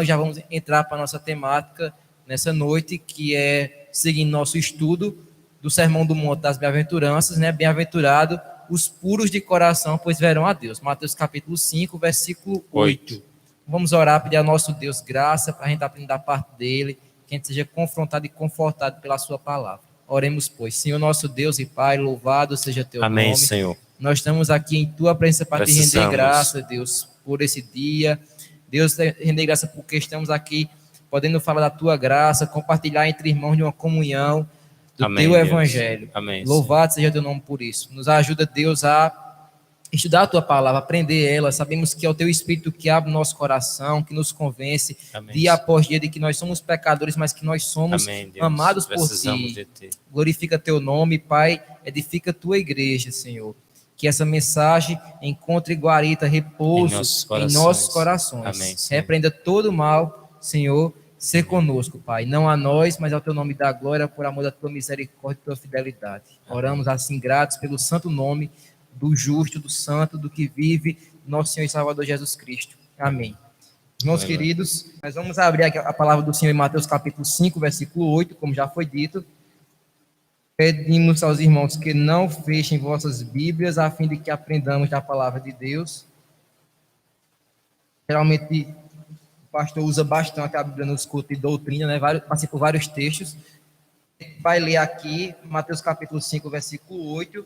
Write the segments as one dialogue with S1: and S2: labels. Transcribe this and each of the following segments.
S1: Já vamos entrar para a nossa temática nessa noite, que é seguindo nosso estudo do Sermão do Monte das Bem-aventuranças, né? Bem-aventurado os puros de coração, pois verão a Deus. Mateus capítulo 5, versículo 8. Vamos orar, pedir ao nosso Deus graça para a gente aprender da parte dele, que a gente seja confrontado e confortado pela sua palavra. Oremos, pois. Senhor nosso Deus e Pai, louvado seja teu nome.
S2: Amém, Senhor.
S1: Nós estamos aqui em tua presença para te render graça, Deus, por esse dia. Deus, render graça porque estamos aqui podendo falar da tua graça, compartilhar entre irmãos de uma comunhão do
S2: Amém,
S1: teu
S2: Deus.
S1: evangelho.
S2: Amém,
S1: Louvado seja teu nome por isso. Nos ajuda, Deus, a estudar a tua palavra, aprender ela. Sabemos que é o teu Espírito que abre o nosso coração, que nos convence
S2: Amém,
S1: dia após dia de que nós somos pecadores, mas que nós somos
S2: Amém, Deus.
S1: amados por
S2: Precisamos
S1: ti.
S2: de ti.
S1: Glorifica teu nome, Pai, edifica a tua igreja, Senhor. Que essa mensagem encontre guarita, repouso em nossos corações.
S2: Amém, Senhor.
S1: Repreenda todo o mal, Senhor, ser conosco, Pai. Não a nós, mas ao teu nome da glória, por amor da tua misericórdia e tua fidelidade.
S2: Amém.
S1: Oramos assim, gratos pelo santo nome do justo, do santo, do que vive, nosso Senhor e Salvador Jesus Cristo. Amém. Irmãos queridos, nós vamos abrir aqui a palavra do Senhor em Mateus capítulo 5, versículo 8, como já foi dito. Pedimos aos irmãos que não fechem vossas Bíblias, a fim de que aprendamos da palavra de Deus. Geralmente, o pastor usa bastante a Bíblia nos cultos de doutrina, né? Passei por vários textos. Vai ler aqui, Mateus capítulo 5, versículo 8,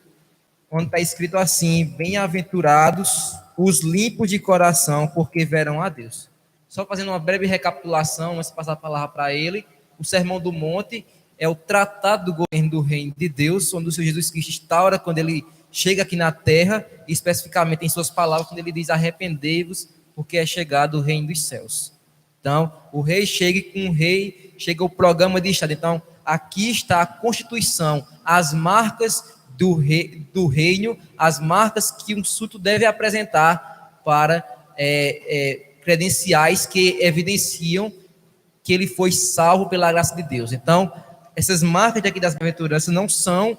S1: onde está escrito assim: bem-aventurados os limpos de coração, porque verão a Deus. Só fazendo uma breve recapitulação, antes de passar a palavra para ele, o Sermão do Monte é o tratado do governo do reino de Deus, onde o Senhor Jesus Cristo instaura quando ele chega aqui na terra, e especificamente em suas palavras, quando ele diz: arrependei-vos, porque é chegado o reino dos céus. Então, o rei chega, e com o rei chega o programa de Estado. Então, aqui está a Constituição, as marcas do reino, as marcas que um súdito deve apresentar para credenciais que evidenciam que ele foi salvo pela graça de Deus. Então, essas marcas daqui das bem-aventuranças não são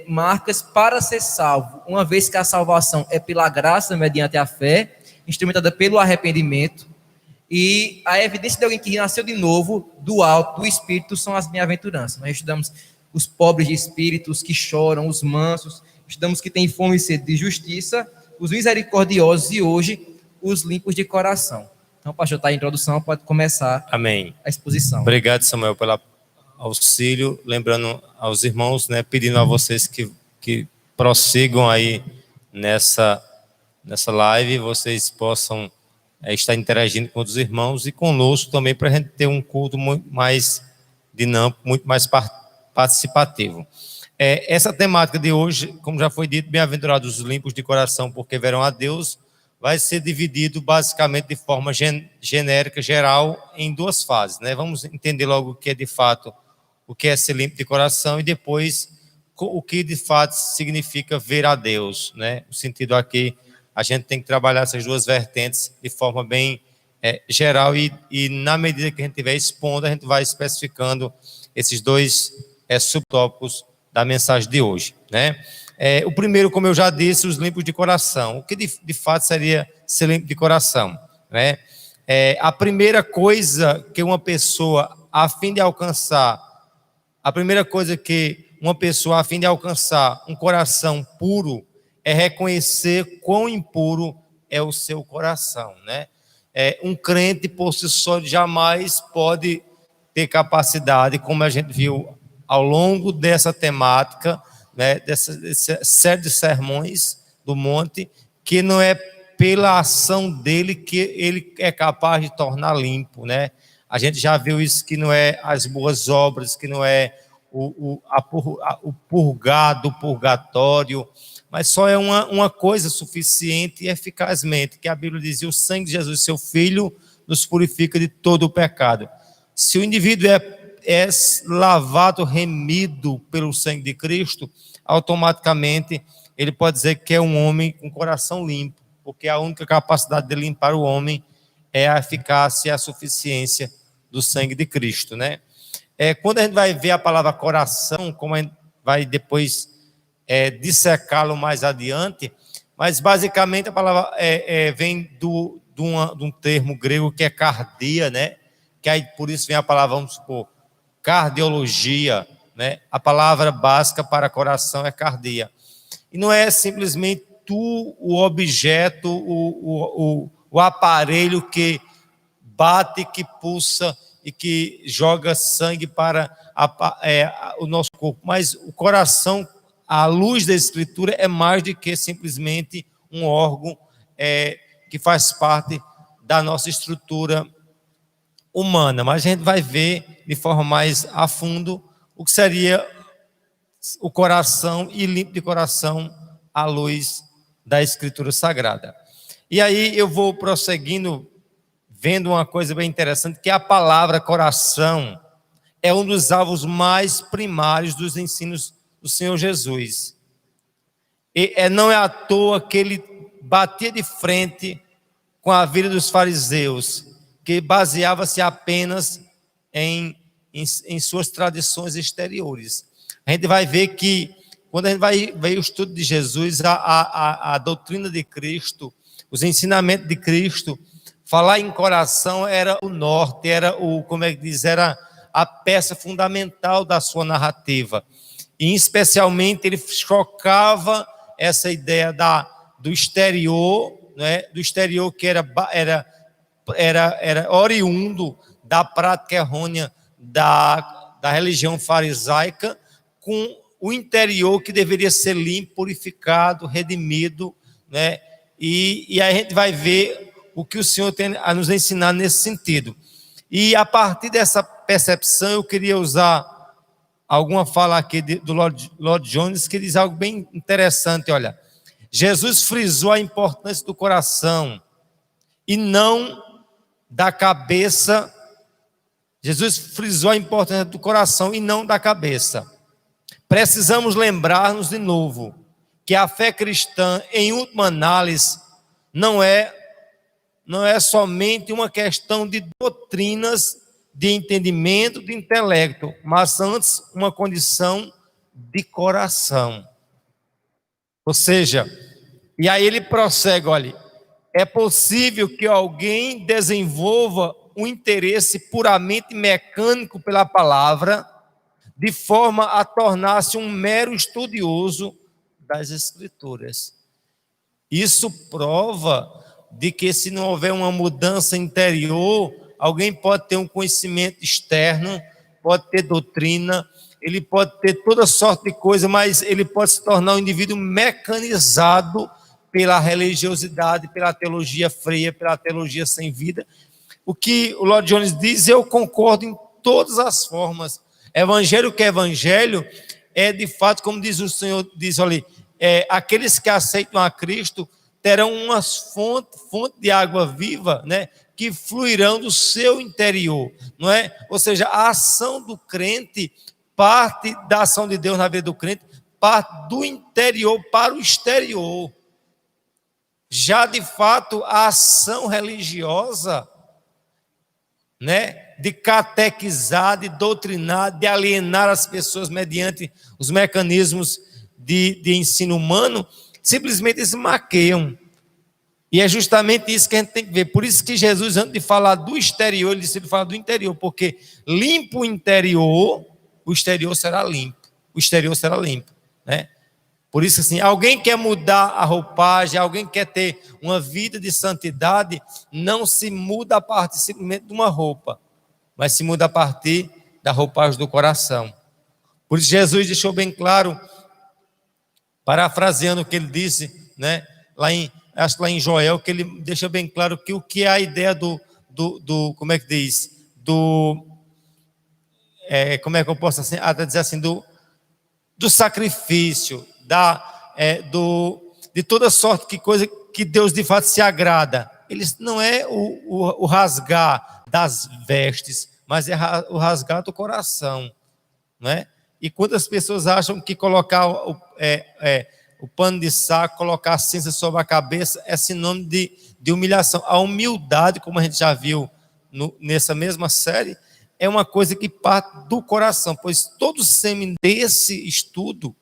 S1: marcas para ser salvo, uma vez que a salvação é pela graça, mediante a fé, instrumentada pelo arrependimento, e a evidência de alguém que nasceu de novo, do alto, do Espírito, são as bem-aventuranças. Nós estudamos os pobres de espírito, os que choram, os mansos, estudamos que têm fome e sede de justiça, os misericordiosos e hoje os limpos de coração. Então, pastor, está a introdução, pode começar.
S2: Amém.
S1: A exposição.
S2: Obrigado, Samuel, pelo auxílio. Lembrando aos irmãos, né, pedindo a vocês que prossigam aí nessa live, vocês possam estar interagindo com os irmãos e conosco também, para a gente ter um culto muito mais dinâmico, muito mais participativo. Essa temática de hoje, como já foi dito, bem-aventurados os limpos de coração, porque verão a Deus, vai ser dividido basicamente de forma genérica, geral, em duas fases, né? Vamos entender logo o que é de fato, o que é ser limpo de coração, e depois o que de fato significa ver a Deus, né? No sentido aqui, a gente tem que trabalhar essas duas vertentes de forma bem geral, e na medida que a gente estiver expondo, a gente vai especificando esses dois subtópicos da mensagem de hoje, né? O primeiro, como eu já disse, os limpos de coração. O que de fato seria ser limpo de coração, né? A primeira coisa que uma pessoa, a fim de alcançar um coração puro, é reconhecer quão impuro é o seu coração, né? Um crente, por si só, jamais pode ter capacidade, como a gente viu ao longo dessa temática, né, dessa série de sermões do monte, que não é pela ação dele que ele é capaz de tornar limpo, né? A gente já viu isso, que não é as boas obras, que não é o purgado, o purgatório, mas só é uma coisa suficiente e eficazmente, que a Bíblia dizia: o sangue de Jesus, seu Filho, nos purifica de todo o pecado. Se o indivíduo é lavado, remido pelo sangue de Cristo, automaticamente ele pode dizer que é um homem com coração limpo, porque a única capacidade de limpar o homem é a eficácia e a suficiência do sangue de Cristo, né? Quando a gente vai ver a palavra coração, como a gente vai depois dissecá-lo mais adiante, mas basicamente a palavra vem de um termo grego que é cardia, né? Que aí por isso vem a palavra, vamos supor, cardiologia, né? A palavra básica para coração é cardia. E não é simplesmente o objeto, o aparelho que bate, que pulsa e que joga sangue para o nosso corpo, mas o coração, à luz da Escritura, é mais do que simplesmente um órgão que faz parte da nossa estrutura humana. Mas a gente vai ver de forma mais a fundo o que seria o coração e limpo de coração à luz da Escritura Sagrada. E aí eu vou prosseguindo, vendo uma coisa bem interessante, que a palavra coração é um dos alvos mais primários dos ensinos do Senhor Jesus. E não é à toa que ele batia de frente com a vida dos fariseus, que baseava-se apenas em suas tradições exteriores. A gente vai ver que, quando a gente vai ver o estudo de Jesus, a doutrina de Cristo, os ensinamentos de Cristo, falar em coração era o norte, era era a peça fundamental da sua narrativa. E, especialmente, ele chocava essa ideia do exterior, né? Do exterior que era oriundo da prática errônea da religião farisaica, com o interior que deveria ser limpo, purificado, redimido, né? E aí a gente vai ver o que o Senhor tem a nos ensinar nesse sentido. E a partir dessa percepção, eu queria usar alguma fala aqui do Lloyd Jones, que diz algo bem interessante. Olha, Jesus frisou a importância do coração e não da cabeça. Jesus frisou a importância do coração e não da cabeça. Precisamos lembrar-nos de novo que a fé cristã, em última análise, não é somente uma questão de doutrinas, de entendimento, de intelecto, mas antes uma condição de coração. Ou seja, e aí ele prossegue, olha, é possível que alguém desenvolva um interesse puramente mecânico pela palavra, de forma a tornar-se um mero estudioso das Escrituras. Isso prova de que, se não houver uma mudança interior, alguém pode ter um conhecimento externo, pode ter doutrina, ele pode ter toda sorte de coisa, mas ele pode se tornar um indivíduo mecanizado pela religiosidade, pela teologia fria, pela teologia sem vida. O que o Lloyd Jones diz, eu concordo em todas as formas. Evangelho que é evangelho é, de fato, como diz o Senhor, diz ali, aqueles que aceitam a Cristo terão uma fonte de água viva, né, que fluirão do seu interior, não é? Ou seja, a ação do crente, parte da ação de Deus na vida do crente, parte do interior para o exterior. Já, de fato, a ação religiosa, né, de catequizar, de doutrinar, de alienar as pessoas mediante os mecanismos de ensino humano, simplesmente eles maqueiam. E é justamente isso que a gente tem que ver. Por isso que Jesus, antes de falar do exterior, ele disse: ele fala do interior, porque limpo o interior, o exterior será limpo. O exterior será limpo, né? Por isso, assim, alguém quer mudar a roupagem, alguém quer ter uma vida de santidade, não se muda a partir simplesmente de uma roupa, mas se muda a partir da roupagem do coração. Por isso Jesus deixou bem claro, parafraseando o que ele disse, né, acho que lá em Joel, que ele deixa bem claro que o que é a ideia do como é que diz? Como é que eu posso assim, dizer assim, do sacrifício, de toda sorte de coisa que Deus de fato se agrada. Ele não é o rasgar das vestes, mas é o rasgar do coração, não é? E quantas pessoas acham que colocar o pano de saco, colocar a cinza sobre a cabeça é sinônimo de humilhação. A humildade, como a gente já viu nessa mesma série, é uma coisa que parte do coração, pois todo o sêmen desse estudo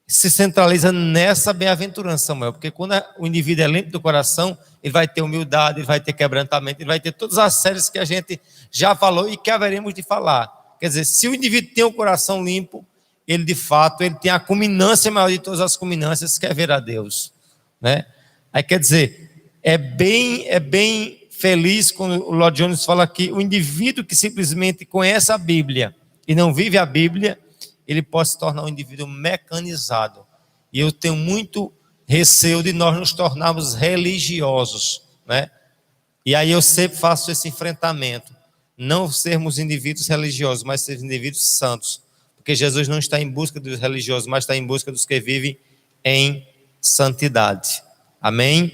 S2: se centraliza nessa bem-aventurança, Samuel, porque quando o indivíduo é limpo do coração, ele vai ter humildade, ele vai ter quebrantamento, ele vai ter todas as séries que a gente já falou e que haveremos de falar. Quer dizer, se o indivíduo tem o coração limpo, ele de fato, ele tem a culminância maior de todas as culminâncias, que é ver a Deus, né? Aí quer dizer, é bem feliz quando o Lloyd Jones fala que o indivíduo que simplesmente conhece a Bíblia e não vive a Bíblia, ele pode se tornar um indivíduo mecanizado. E eu tenho muito receio de nós nos tornarmos religiosos, né? E aí eu sempre faço esse enfrentamento. Não sermos indivíduos religiosos, mas sermos indivíduos santos. Porque Jesus não está em busca dos religiosos, mas está em busca dos que vivem em santidade. Amém?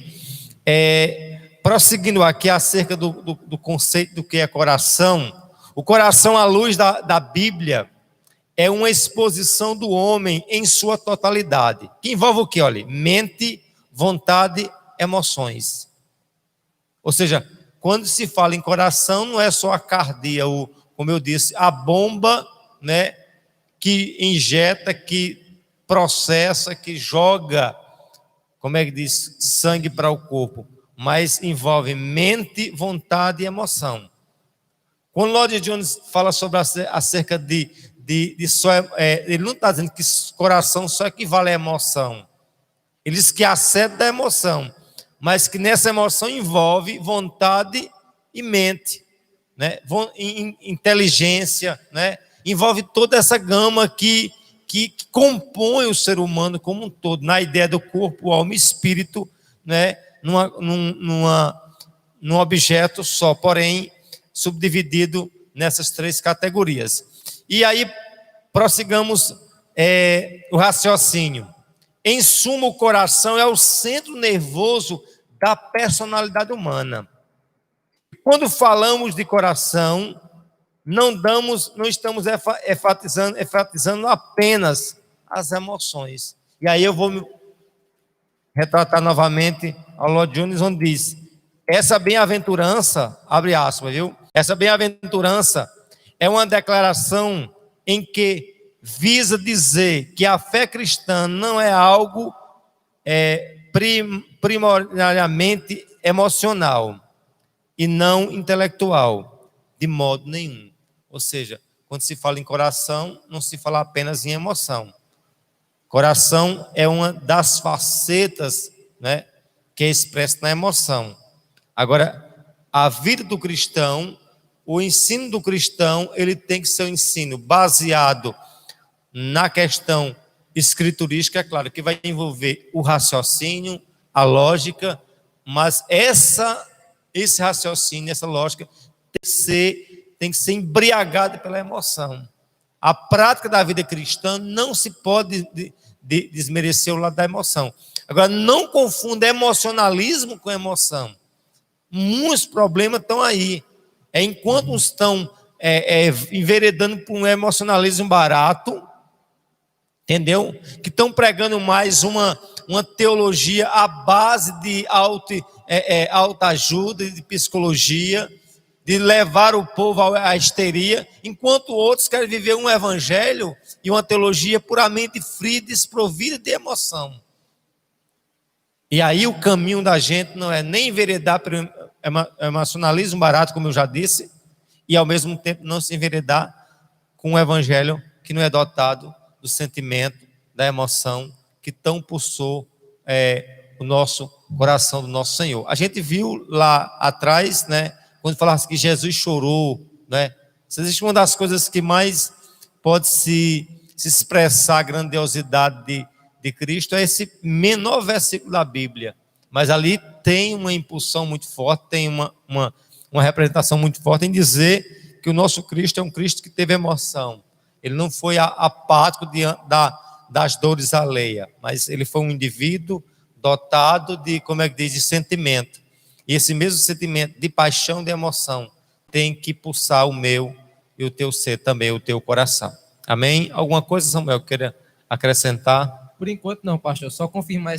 S2: Prosseguindo aqui acerca do conceito do que é coração. O coração, à luz da Bíblia, é uma exposição do homem em sua totalidade. Que envolve o quê? Olha, mente, vontade, emoções. Ou seja, quando se fala em coração, não é só a cardia, como eu disse, a bomba, né, que injeta, que processa, que joga, como é que diz, sangue para o corpo, mas envolve mente, vontade e emoção. Quando Lloyd Jones fala sobre acerca de só, ele não está dizendo que coração só equivale à emoção. Ele diz que a sede da emoção, mas que nessa emoção envolve vontade e mente, né? Inteligência, né? Envolve toda essa gama que compõe o ser humano como um todo, na ideia do corpo, alma e espírito, né? Num objeto só, porém subdividido nessas três categorias. E aí prossigamos o raciocínio. Em suma, o coração é o centro nervoso da personalidade humana. Quando falamos de coração, não estamos enfatizando apenas as emoções. E aí eu vou me retratar novamente ao Lloyd Jones, onde diz: essa bem-aventurança, abre aspas, viu? Essa bem-aventurança é uma declaração em que visa dizer que a fé cristã não é algo primordialmente emocional e não intelectual, de modo nenhum. Ou seja, quando se fala em coração, não se fala apenas em emoção. Coração é uma das facetas, né, que é expressa na emoção. Agora, a vida do cristão, o ensino do cristão, ele tem que ser um ensino baseado na questão escriturística, é claro, que vai envolver o raciocínio, a lógica, mas esse raciocínio, essa lógica, tem que ser embriagada pela emoção. A prática da vida cristã não se pode desmerecer o lado da emoção. Agora, não confunda emocionalismo com emoção. Muitos problemas estão aí. Enquanto uns estão enveredando por um emocionalismo barato, entendeu? Que estão pregando mais uma teologia à base de autoajuda, de psicologia, de levar o povo à histeria, enquanto outros querem viver um evangelho e uma teologia puramente fria, desprovida de emoção. E aí o caminho da gente não é nem enveredar pelo emocionalismo barato, como eu já disse, e ao mesmo tempo não se enveredar com um evangelho que não é dotado do sentimento, da emoção que tão pulsou o nosso coração do nosso Senhor. A gente viu lá atrás, né, quando falasse que Jesus chorou, né? Se existe uma das coisas que mais pode se expressar a grandiosidade de Cristo, é esse menor versículo da Bíblia. Mas ali tem uma impulsão muito forte, tem uma representação muito forte em dizer que o nosso Cristo é um Cristo que teve emoção. Ele não foi apático diante das dores alheias, mas ele foi um indivíduo dotado de, como é que diz, de sentimento. E esse mesmo sentimento de paixão, de emoção, tem que pulsar o meu e o teu ser também, o teu coração. Amém? Alguma coisa, Samuel, queira acrescentar?
S1: Por enquanto não, pastor. Só confirmar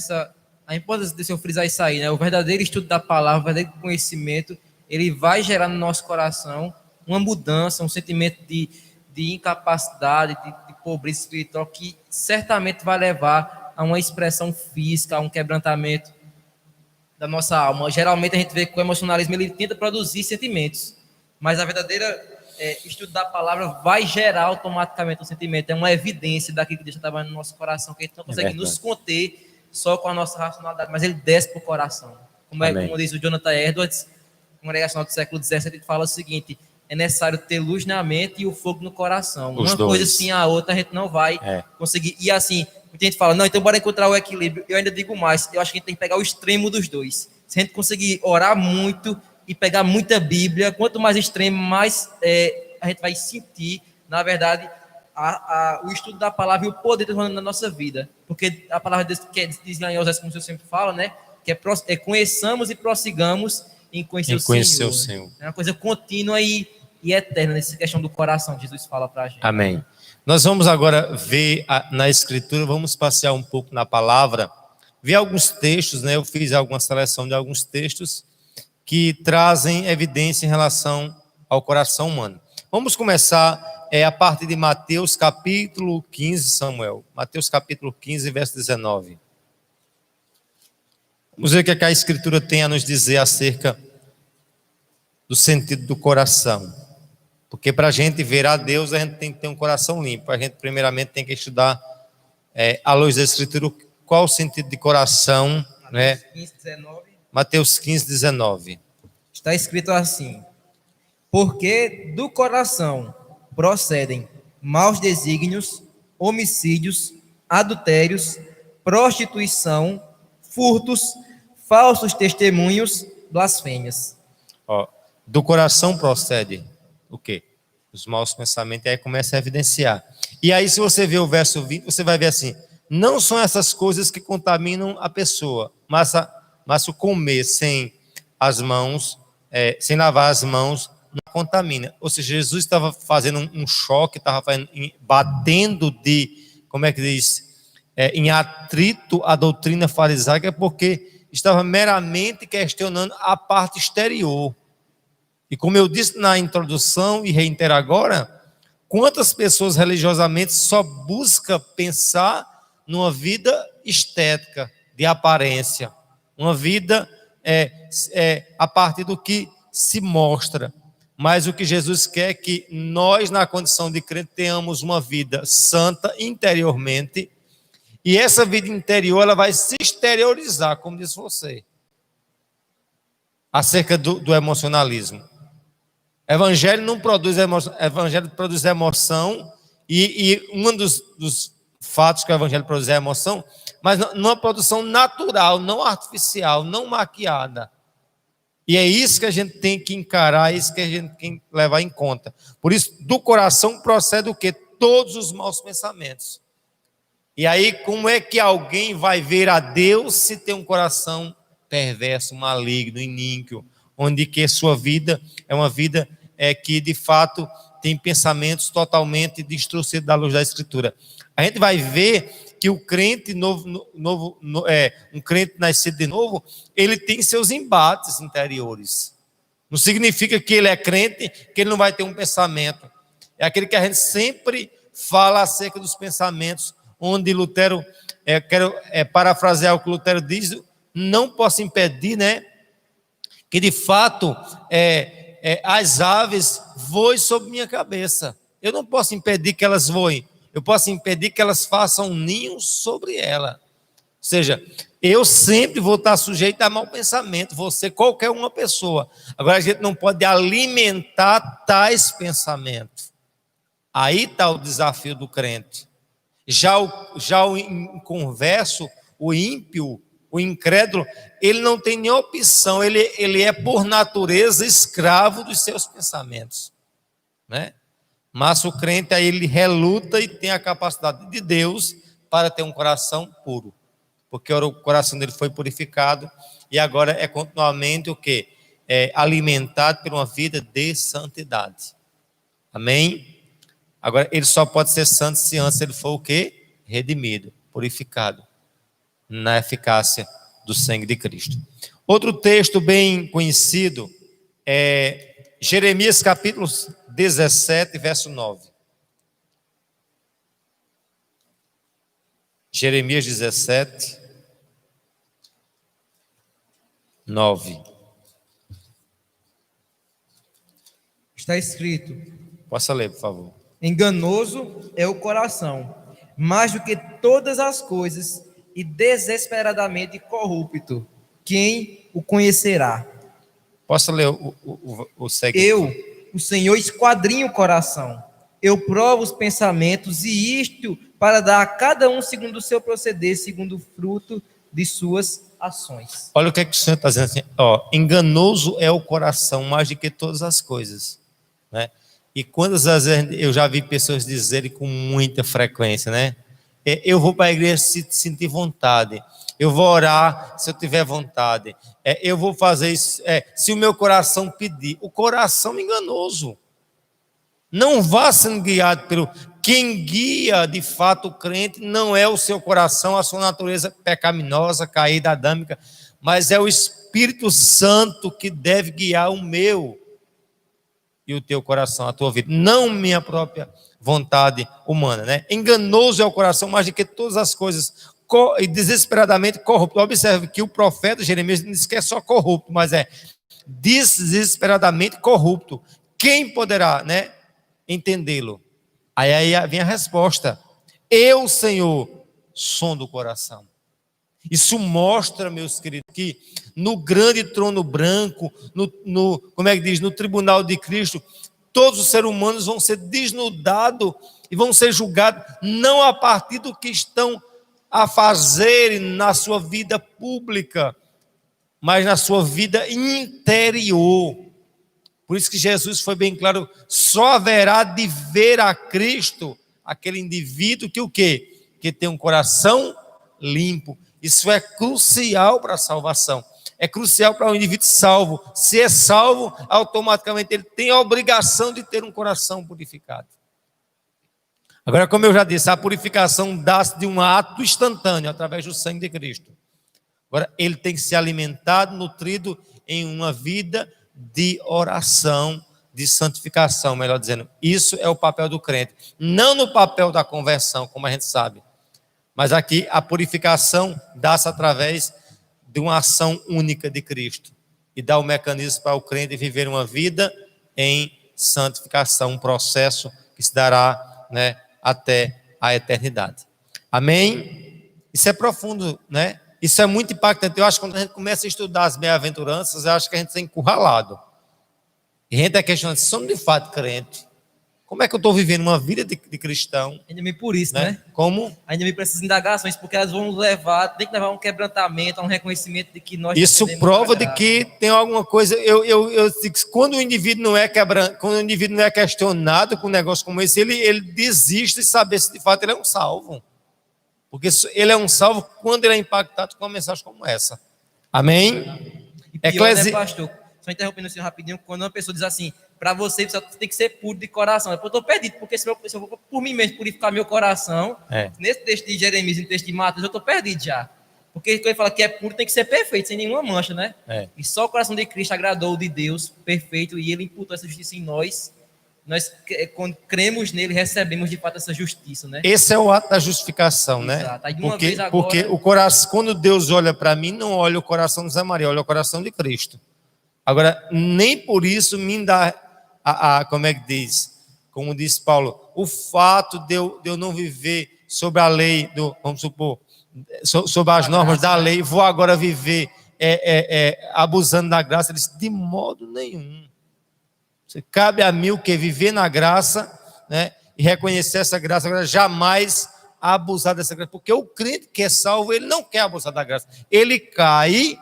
S1: a importância de eu frisar isso aí, né? O verdadeiro estudo da palavra, o verdadeiro conhecimento, ele vai gerar no nosso coração uma mudança, um sentimento de incapacidade, de pobreza espiritual, que certamente vai levar a uma expressão física, a um quebrantamento da nossa alma. Geralmente a gente vê que o emocionalismo ele tenta produzir sentimentos, mas a verdadeira estudo da palavra vai gerar automaticamente um sentimento, é uma evidência daquilo que Deus está trabalhando no nosso coração, que a gente não consegue nos conter só com a nossa racionalidade, mas ele desce para o coração. Como diz o Jonathan Edwards, congregacional do século XVII, ele fala o seguinte: é necessário ter luz na mente e o fogo no coração. Uma coisa assim a outra a gente não vai conseguir. E assim, muita gente fala, não, então bora encontrar o equilíbrio. Eu ainda digo mais, eu acho que a gente tem que pegar o extremo dos dois. Se a gente conseguir orar muito e pegar muita Bíblia, quanto mais extremo, mais a gente vai sentir, na verdade, o estudo da palavra e o poder transformando na nossa vida. Porque a palavra de Deus, que diz lá em Oséias, como o senhor sempre fala, né? Que é conheçamos e prossigamos em conhecer o Senhor. É uma coisa contínua e eterna nessa questão do coração, Jesus fala para a gente.
S2: Amém. Nós vamos agora ver na Escritura, vamos passear um pouco na palavra, ver alguns textos, né? Eu fiz alguma seleção de alguns textos que trazem evidência em relação ao coração humano. Vamos começar a partir de Mateus capítulo 15, Samuel. Mateus capítulo 15, verso 19. Vamos ver o que a Escritura tem a nos dizer acerca do sentido do coração. Porque para a gente ver a Deus, a gente tem que ter um coração limpo. A gente primeiramente tem que estudar à luz da Escritura qual o sentido de coração.
S1: Mateus 15, 19.
S2: Mateus 15, 19.
S1: Está escrito assim: porque do coração procedem maus desígnios, homicídios, adultérios, prostituição, furtos, falsos testemunhos, blasfêmias.
S2: Do coração procede o quê? Os maus pensamentos, e aí começa a evidenciar. E aí, se você ver o verso 20, você vai ver assim: não são essas coisas que contaminam a pessoa, mas o comer sem as mãos, sem lavar as mãos, não contamina. Ou seja, Jesus estava fazendo um choque, estava batendo como é que diz, em atrito à doutrina farisaica, porque estava meramente questionando a parte exterior. E como eu disse na introdução e reitero agora, quantas pessoas religiosamente só buscam pensar numa vida estética, de aparência, uma vida a partir do que se mostra. Mas o que Jesus quer é que nós, na condição de crente, tenhamos uma vida santa interiormente, e essa vida interior ela vai se exteriorizar, como disse você, acerca do emocionalismo. Evangelho não produz emoção, evangelho produz emoção, e um dos fatos que o evangelho produz é emoção, mas numa produção natural, não artificial, não maquiada. E é isso que a gente tem que encarar, é isso que a gente tem que levar em conta. Por isso, do coração procede o quê? Todos os maus pensamentos. E aí, como é que alguém vai ver a Deus se tem um coração perverso, maligno, iníquo, onde que sua vida é uma vida que de fato tem pensamentos totalmente distorcidos da luz da Escritura? A gente vai ver que o crente um crente nascido de novo, ele tem seus embates interiores. Não significa que ele é crente, que ele não vai ter um pensamento. É aquele que a gente sempre fala acerca dos pensamentos, onde Lutero, quero parafrasear o que Lutero diz, não posso impedir, né, que de fato as aves voem sobre minha cabeça. Eu não posso impedir que elas voem, eu posso impedir que elas façam um ninho sobre ela. Ou seja, eu sempre vou estar sujeito a mau pensamento, você, qualquer uma pessoa. Agora a gente não pode alimentar tais pensamentos. Aí está o desafio do crente. Já o inconverso, o ímpio, o incrédulo, ele não tem nenhuma opção, ele é por natureza escravo dos seus pensamentos, né? Mas o crente aí ele reluta e tem a capacidade de Deus para ter um coração puro, porque o coração dele foi purificado e agora é continuamente o quê? Alimentado por uma vida de santidade. Amém? Agora, ele só pode ser santo se antes ele for o quê? Redimido, purificado, na eficácia do sangue de Cristo. Outro texto bem conhecido é Jeremias capítulo 17, verso 9. Jeremias 17. 9.
S1: Está escrito:
S2: Possa ler, por favor.
S1: enganoso é o coração, mais do que todas as coisas, e desesperadamente corrupto. Quem o conhecerá?
S2: Possa ler o seguinte.
S1: Eu, o Senhor, esquadrinho o coração. Eu provo os pensamentos, e isto para dar a cada um segundo o seu proceder, segundo o fruto de suas ações.
S2: Olha o que é que o Senhor está dizendo assim, ó, enganoso é o coração mais do que todas as coisas, né? E quantas vezes eu já vi pessoas dizerem com muita frequência, né? Eu vou para a igreja se sentir vontade, eu vou orar se eu tiver vontade, eu vou fazer isso, se o meu coração pedir. O coração é enganoso. Não vá sendo guiado pelo... Quem guia de fato o crente não é o seu coração, a sua natureza pecaminosa, caída, adâmica, mas é o Espírito Santo que deve guiar o meu e o teu coração, a tua vida, não minha própria vontade humana, né? Enganoso é o coração mais do que todas as coisas, e desesperadamente corrupto. Observe que o profeta Jeremias não diz que é só corrupto, mas é desesperadamente corrupto. Quem poderá, né, entendê-lo? Aí vem a resposta: eu, Senhor, sondo o coração. Isso mostra, meus queridos, que no grande trono branco, como é que diz, no tribunal de Cristo, todos os seres humanos vão ser desnudados e vão ser julgados não a partir do que estão a fazer na sua vida pública, mas na sua vida interior. Por isso que Jesus foi bem claro: só haverá de ver a Cristo aquele indivíduo que o quê? Que tem um coração limpo. Isso é crucial para a salvação. É crucial para o indivíduo salvo. Se é salvo, automaticamente ele tem a obrigação de ter um coração purificado. Agora, como eu já disse, a purificação dá-se de um ato instantâneo, através do sangue de Cristo. Agora, ele tem que ser alimentado, nutrido em uma vida de oração, de santificação, melhor dizendo. Isso é o papel do crente. Não no papel da conversão, como a gente sabe. Mas aqui a purificação dá-se através de uma ação única de Cristo. E dá o mecanismo para o crente viver uma vida em santificação, um processo que se dará, né, até a eternidade. Amém? Isso é profundo, né? Isso é muito impactante. Eu acho que quando a gente começa a estudar as bem-aventuranças, eu acho que a gente está encurralado. E a gente está questionando: se somos de fato crente, como é que eu estou vivendo uma vida de cristão?
S1: Ainda me por isso, né?
S2: Como?
S1: Ainda me precisa indagações, porque elas vão levar, tem que levar a um quebrantamento, a um reconhecimento de que nós...
S2: Isso prova de que tem alguma coisa... Eu digo, quando o indivíduo não é quando o indivíduo não é questionado com um negócio como esse, ele desiste de saber se de fato ele é um salvo. Porque ele é um salvo quando ele é impactado com uma mensagem como essa. Amém?
S1: E pior, né, pastor? Só interrompendo o senhor rapidinho, quando uma pessoa diz assim: para você tem que ser puro de coração. Eu estou perdido, porque se eu vou por mim mesmo purificar meu coração, nesse texto de Jeremias e no texto de Mateus, eu estou perdido já. Porque quando ele fala que é puro, tem que ser perfeito, sem nenhuma mancha, né? E só o coração de Cristo agradou de Deus, perfeito, e ele imputou essa justiça em nós. Nós, quando cremos nele, recebemos de fato essa justiça, né?
S2: Esse é o ato da justificação, né?
S1: Exato. Aí, de uma vez agora...
S2: Porque o coração, quando Deus olha para mim, não olha o coração de Zé Maria, olha o coração de Cristo. Agora, nem por isso me dá, como é que diz? Como diz Paulo, o fato de eu não viver sobre a lei, vamos supor, sobre as normas da lei, vou agora viver abusando da graça. Ele disse: de modo nenhum. Cabe a mim o que? Viver na graça, né? E reconhecer essa graça, agora jamais abusar dessa graça. Porque o crente que é salvo, ele não quer abusar da graça. Ele cai,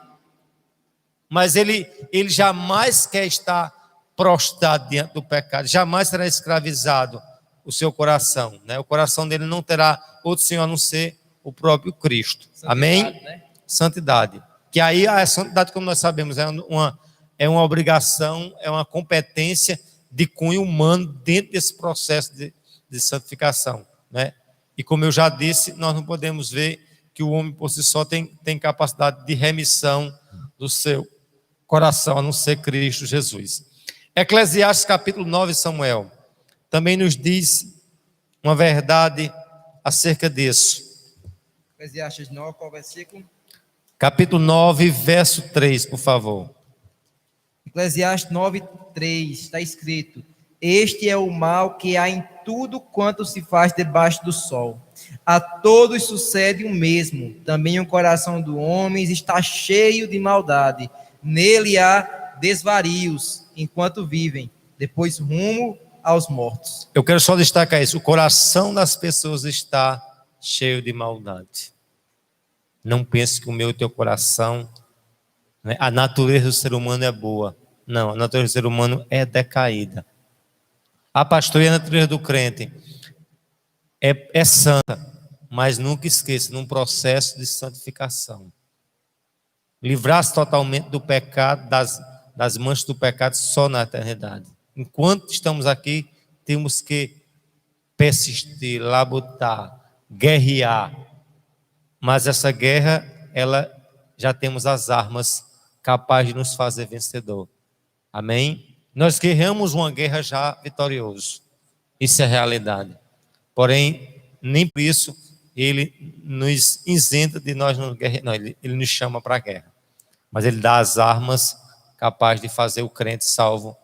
S2: mas ele jamais quer estar prostrado diante do pecado, jamais será escravizado o seu coração, né? O coração dele não terá outro Senhor a não ser o próprio Cristo. Santidade, amém? Né? Santidade. Que aí a santidade, como nós sabemos, é uma obrigação, é uma competência de cunho humano dentro desse processo de santificação, né? E como eu já disse, nós não podemos ver que o homem por si só tem capacidade de remissão do seu coração, a não ser Cristo Jesus. Eclesiastes capítulo 9, Samuel, também nos diz uma verdade acerca disso.
S1: Eclesiastes 9, qual versículo?
S2: Capítulo 9, verso 3, por favor.
S1: Eclesiastes 9:3 está escrito: Este é o mal que há em tudo quanto se faz debaixo do sol. A todos sucede o mesmo. Também o coração do homem está cheio de maldade. Nele há desvarios enquanto vivem, depois rumo aos mortos.
S2: Eu quero só destacar isso. O coração das pessoas está cheio de maldade. Não pense que o meu e o teu coração, né, a natureza do ser humano é boa. Não, a natureza do ser humano é decaída. A pastoria, a natureza do crente é santa, mas nunca esqueça, num processo de santificação. Livrar-se totalmente do pecado, das manchas do pecado só na eternidade. Enquanto estamos aqui, temos que persistir, labutar, guerrear. Mas essa guerra, ela já temos as armas capazes de nos fazer vencedor. Amém? Nós guerreamos uma guerra já vitorioso. Isso é realidade. Porém, nem por isso ele nos isenta de nós não guerrear. Não, ele nos chama para a guerra. Mas ele dá as armas capazes de fazer o crente salvo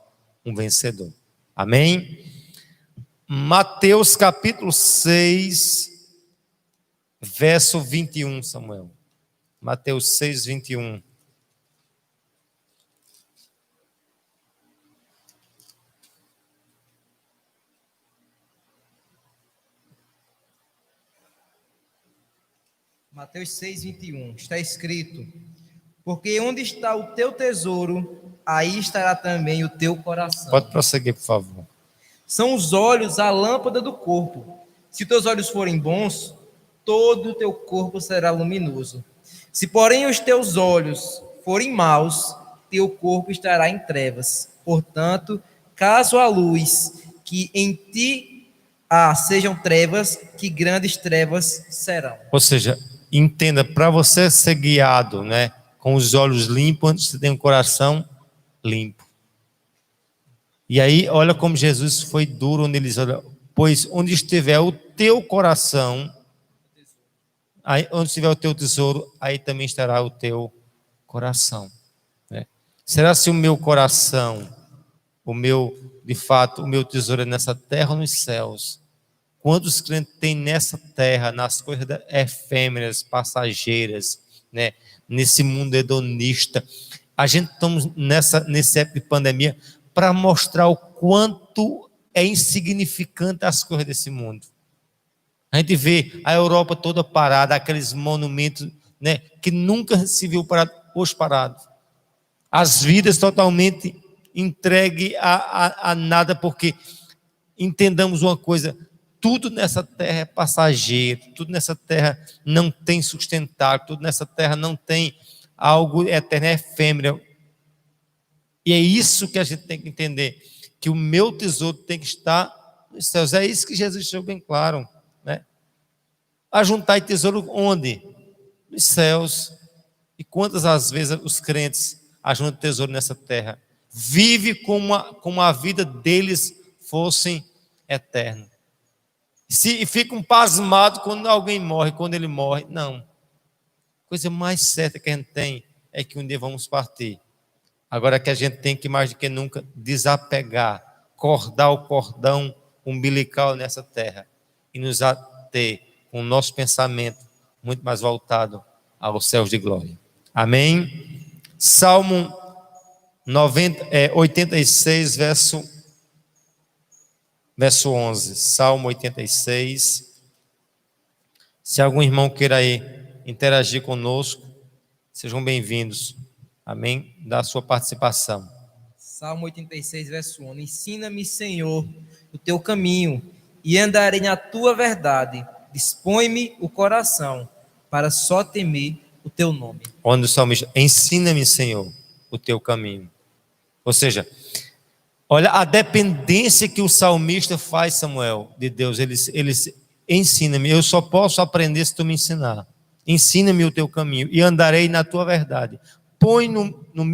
S2: um vencedor. Amém? Mateus capítulo 6, verso 21, Samuel. Mateus 6, 21.
S1: Mateus 6:21 está escrito: Porque onde está o teu tesouro, aí estará também o teu coração.
S2: Pode prosseguir, por favor.
S1: São os olhos a lâmpada do corpo. Se teus olhos forem bons, todo o teu corpo será luminoso. Se, porém, os teus olhos forem maus, teu corpo estará em trevas. Portanto, caso a luz que em ti há sejam trevas, que grandes trevas serão.
S2: Ou seja, entenda, para você ser guiado, né, com os olhos limpos, você tem um coração limpo. E aí, olha como Jesus foi duro, onde ele diz: olha, pois onde estiver o teu coração, aí, onde estiver o teu tesouro, aí também estará o teu coração. Né? Será se o meu coração, de fato, o meu tesouro é nessa terra ou nos céus? Quantos crentes tem nessa terra, nas coisas efêmeras, passageiras, né? Nesse mundo hedonista? A gente estamos nesse época de pandemia para mostrar o quanto é insignificante as coisas desse mundo. A gente vê a Europa toda parada, aqueles monumentos, né, que nunca se viu parado, hoje parado. As vidas totalmente entregues a nada, porque entendamos uma coisa: tudo nessa terra é passageiro, tudo nessa terra não tem sustentável, tudo nessa terra não tem algo eterno, é efêmero. E é isso que a gente tem que entender, que o meu tesouro tem que estar nos céus. É isso que Jesus deixou bem claro, né? Ajuntai tesouro onde? Nos céus. E quantas as vezes os crentes ajuntam tesouro nessa terra? Vive como a vida deles fosse eterna. E ficam pasmados quando alguém morre, quando ele morre. Não. A coisa mais certa que a gente tem é que um dia vamos partir. Agora que a gente tem que, mais do que nunca, desapegar, cordar o cordão umbilical nessa terra e nos ater com o nosso pensamento muito mais voltado aos céus de glória. Amém? Salmo 86, verso 11. Salmo 86. Se algum irmão queira aí interagir conosco, sejam bem-vindos. Amém? Da sua participação.
S1: Salmo 86, verso 1. Ensina-me, Senhor, o teu caminho, e andarei na tua verdade. Dispõe-me o coração, para só temer o teu nome.
S2: Onde o salmista: ensina-me, Senhor, o teu caminho. Ou seja, olha a dependência que o salmista faz, Samuel, de Deus. Ele ensina-me. Eu só posso aprender se tu me ensinar. Ensina-me o teu caminho e andarei na tua verdade. Põe no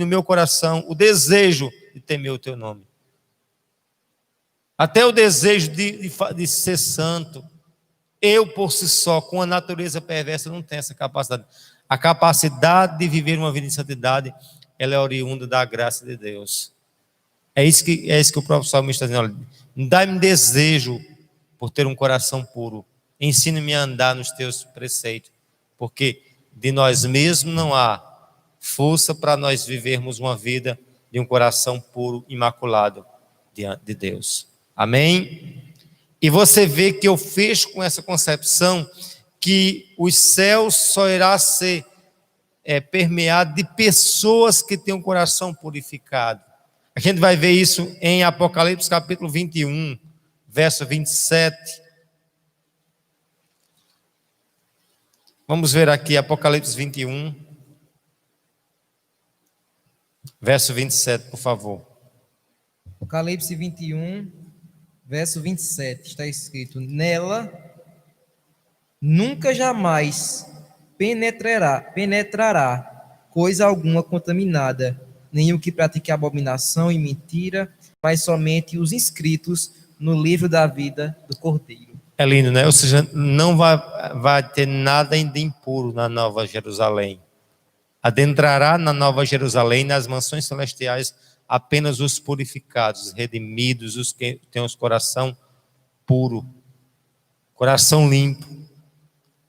S2: meu coração o desejo de temer o teu nome. Até o desejo de ser santo. Eu, por si só, com a natureza perversa, não tenho essa capacidade. A capacidade de viver uma vida em santidade, ela é oriunda da graça de Deus. É isso que o próprio salmista está dizendo. Olha, dá-me desejo por ter um coração puro. Ensina-me a andar nos teus preceitos. Porque de nós mesmos não há força para nós vivermos uma vida de um coração puro, imaculado diante de Deus. Amém? E você vê que eu fecho com essa concepção que os céus só irá ser permeado de pessoas que têm um coração purificado. A gente vai ver isso em Apocalipse capítulo 21, verso 27. Vamos ver aqui Apocalipse 21, verso 27, por favor.
S1: Apocalipse 21, verso 27, está escrito: nela nunca jamais penetrará coisa alguma contaminada, nem o que pratique abominação e mentira, mas somente os inscritos no livro da vida do Cordeiro.
S2: É lindo, né? Ou seja, não vai ter nada de impuro na Nova Jerusalém. Adentrará na Nova Jerusalém, nas mansões celestiais, apenas os purificados, redimidos, os que têm os coração puro, coração limpo.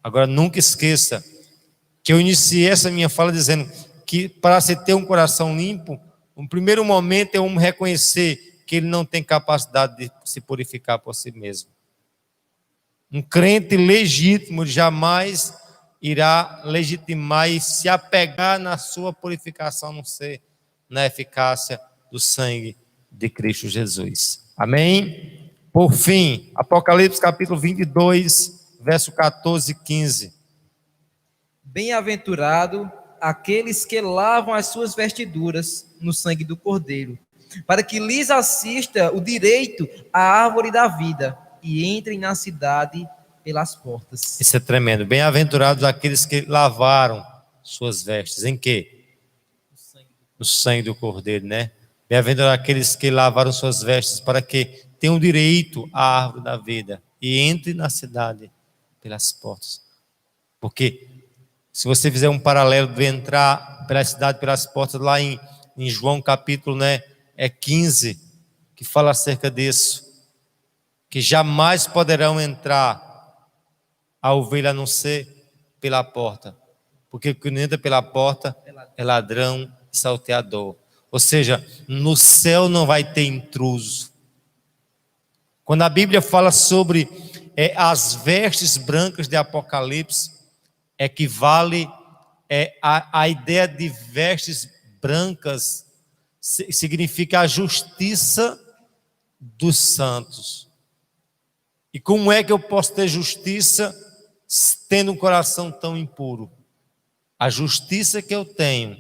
S2: Agora, nunca esqueça que eu iniciei essa minha fala dizendo que para se ter um coração limpo, no primeiro momento é um reconhecer que ele não tem capacidade de se purificar por si mesmo. Um crente legítimo jamais irá legitimar e se apegar na sua purificação, a não ser na eficácia do sangue de Cristo Jesus. Amém? Por fim, Apocalipse capítulo 22, verso 14 e 15.
S1: Bem-aventurado aqueles que lavam as suas vestiduras no sangue do Cordeiro, para que lhes assista o direito à árvore da vida e entrem na cidade pelas portas.
S2: Isso é tremendo. Bem-aventurados aqueles que lavaram suas vestes. Em quê? No sangue do Cordeiro, né? Bem-aventurados aqueles que lavaram suas vestes para que tenham direito à árvore da vida e entrem na cidade pelas portas. Porque se você fizer um paralelo de entrar pela cidade pelas portas, lá em João capítulo 15, que fala acerca disso, que jamais poderão entrar a ovelha a não ser pela porta, porque o que não entra pela porta é ladrão e salteador. Ou seja, no céu não vai ter intruso. Quando a Bíblia fala sobre as vestes brancas de Apocalipse, equivale a ideia de vestes brancas, significa a justiça dos santos. E como é que eu posso ter justiça tendo um coração tão impuro? A justiça que eu tenho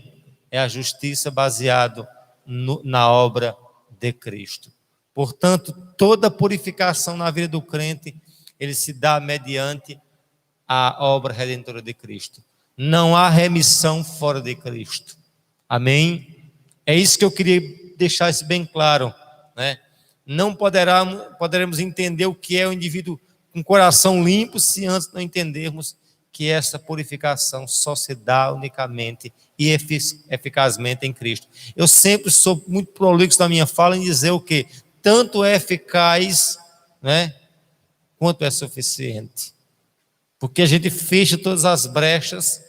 S2: é a justiça baseada na obra de Cristo. Portanto, toda purificação na vida do crente, ele se dá mediante a obra redentora de Cristo. Não há remissão fora de Cristo. Amém? É isso que eu queria deixar isso bem claro, né? Não poderemos entender o que é o indivíduo com coração limpo se antes não entendermos que essa purificação só se dá unicamente e eficazmente em Cristo. Eu sempre sou muito prolixo na minha fala em dizer o quê? Tanto é eficaz, né, quanto é suficiente. Porque a gente fecha todas as brechas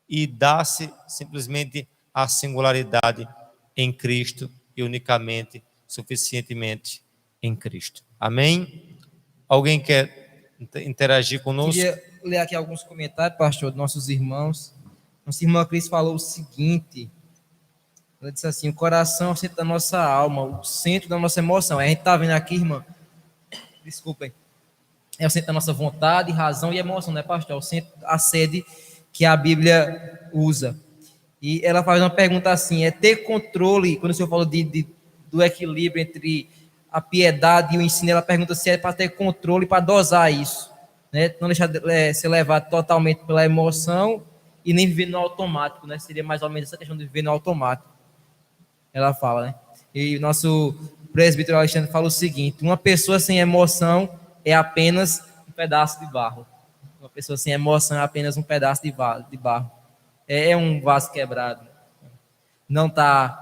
S2: e dá-se simplesmente a singularidade em Cristo e unicamente, suficientemente em Cristo. Amém? Alguém quer interagir conosco?
S1: Queria ler aqui alguns comentários, pastor, dos nossos irmãos. Nossa irmã Cris falou o seguinte: ela disse assim: o coração é o centro da nossa alma, o centro da nossa emoção. A gente está vendo aqui, irmã, desculpem, é o centro da nossa vontade, razão e emoção, né, pastor? É o centro, a sede que a Bíblia usa. E ela faz uma pergunta assim: é ter controle, quando o senhor falou do equilíbrio entre a piedade e o ensino, ela pergunta se é para ter controle, para dosar isso, né? Não deixar ser levado totalmente pela emoção e nem viver no automático, né? Seria mais ou menos essa questão de viver no automático. Ela fala, né? E o nosso presbítero Alexandre fala o seguinte: uma pessoa sem emoção é apenas um pedaço de barro. Uma pessoa sem emoção é apenas um pedaço de barro. é um vaso quebrado. Não está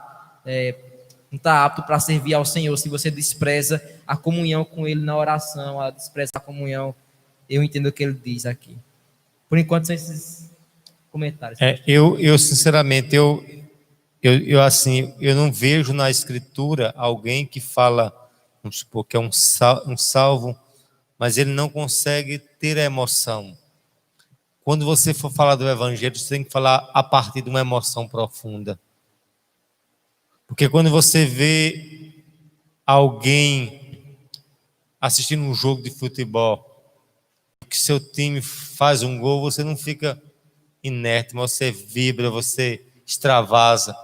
S1: não tá apto para servir ao Senhor se você despreza a comunhão com Ele na oração, despreza a comunhão. Eu entendo o que ele diz aqui. Por enquanto, são esses comentários.
S2: Eu sinceramente, assim, eu não vejo na Escritura alguém que fala, vamos supor, que é um salvo, mas ele não consegue ter a emoção. Quando você for falar do Evangelho, você tem que falar a partir de uma emoção profunda. Porque quando você vê alguém assistindo um jogo de futebol, que seu time faz um gol, você não fica inerte, mas você vibra, você extravasa.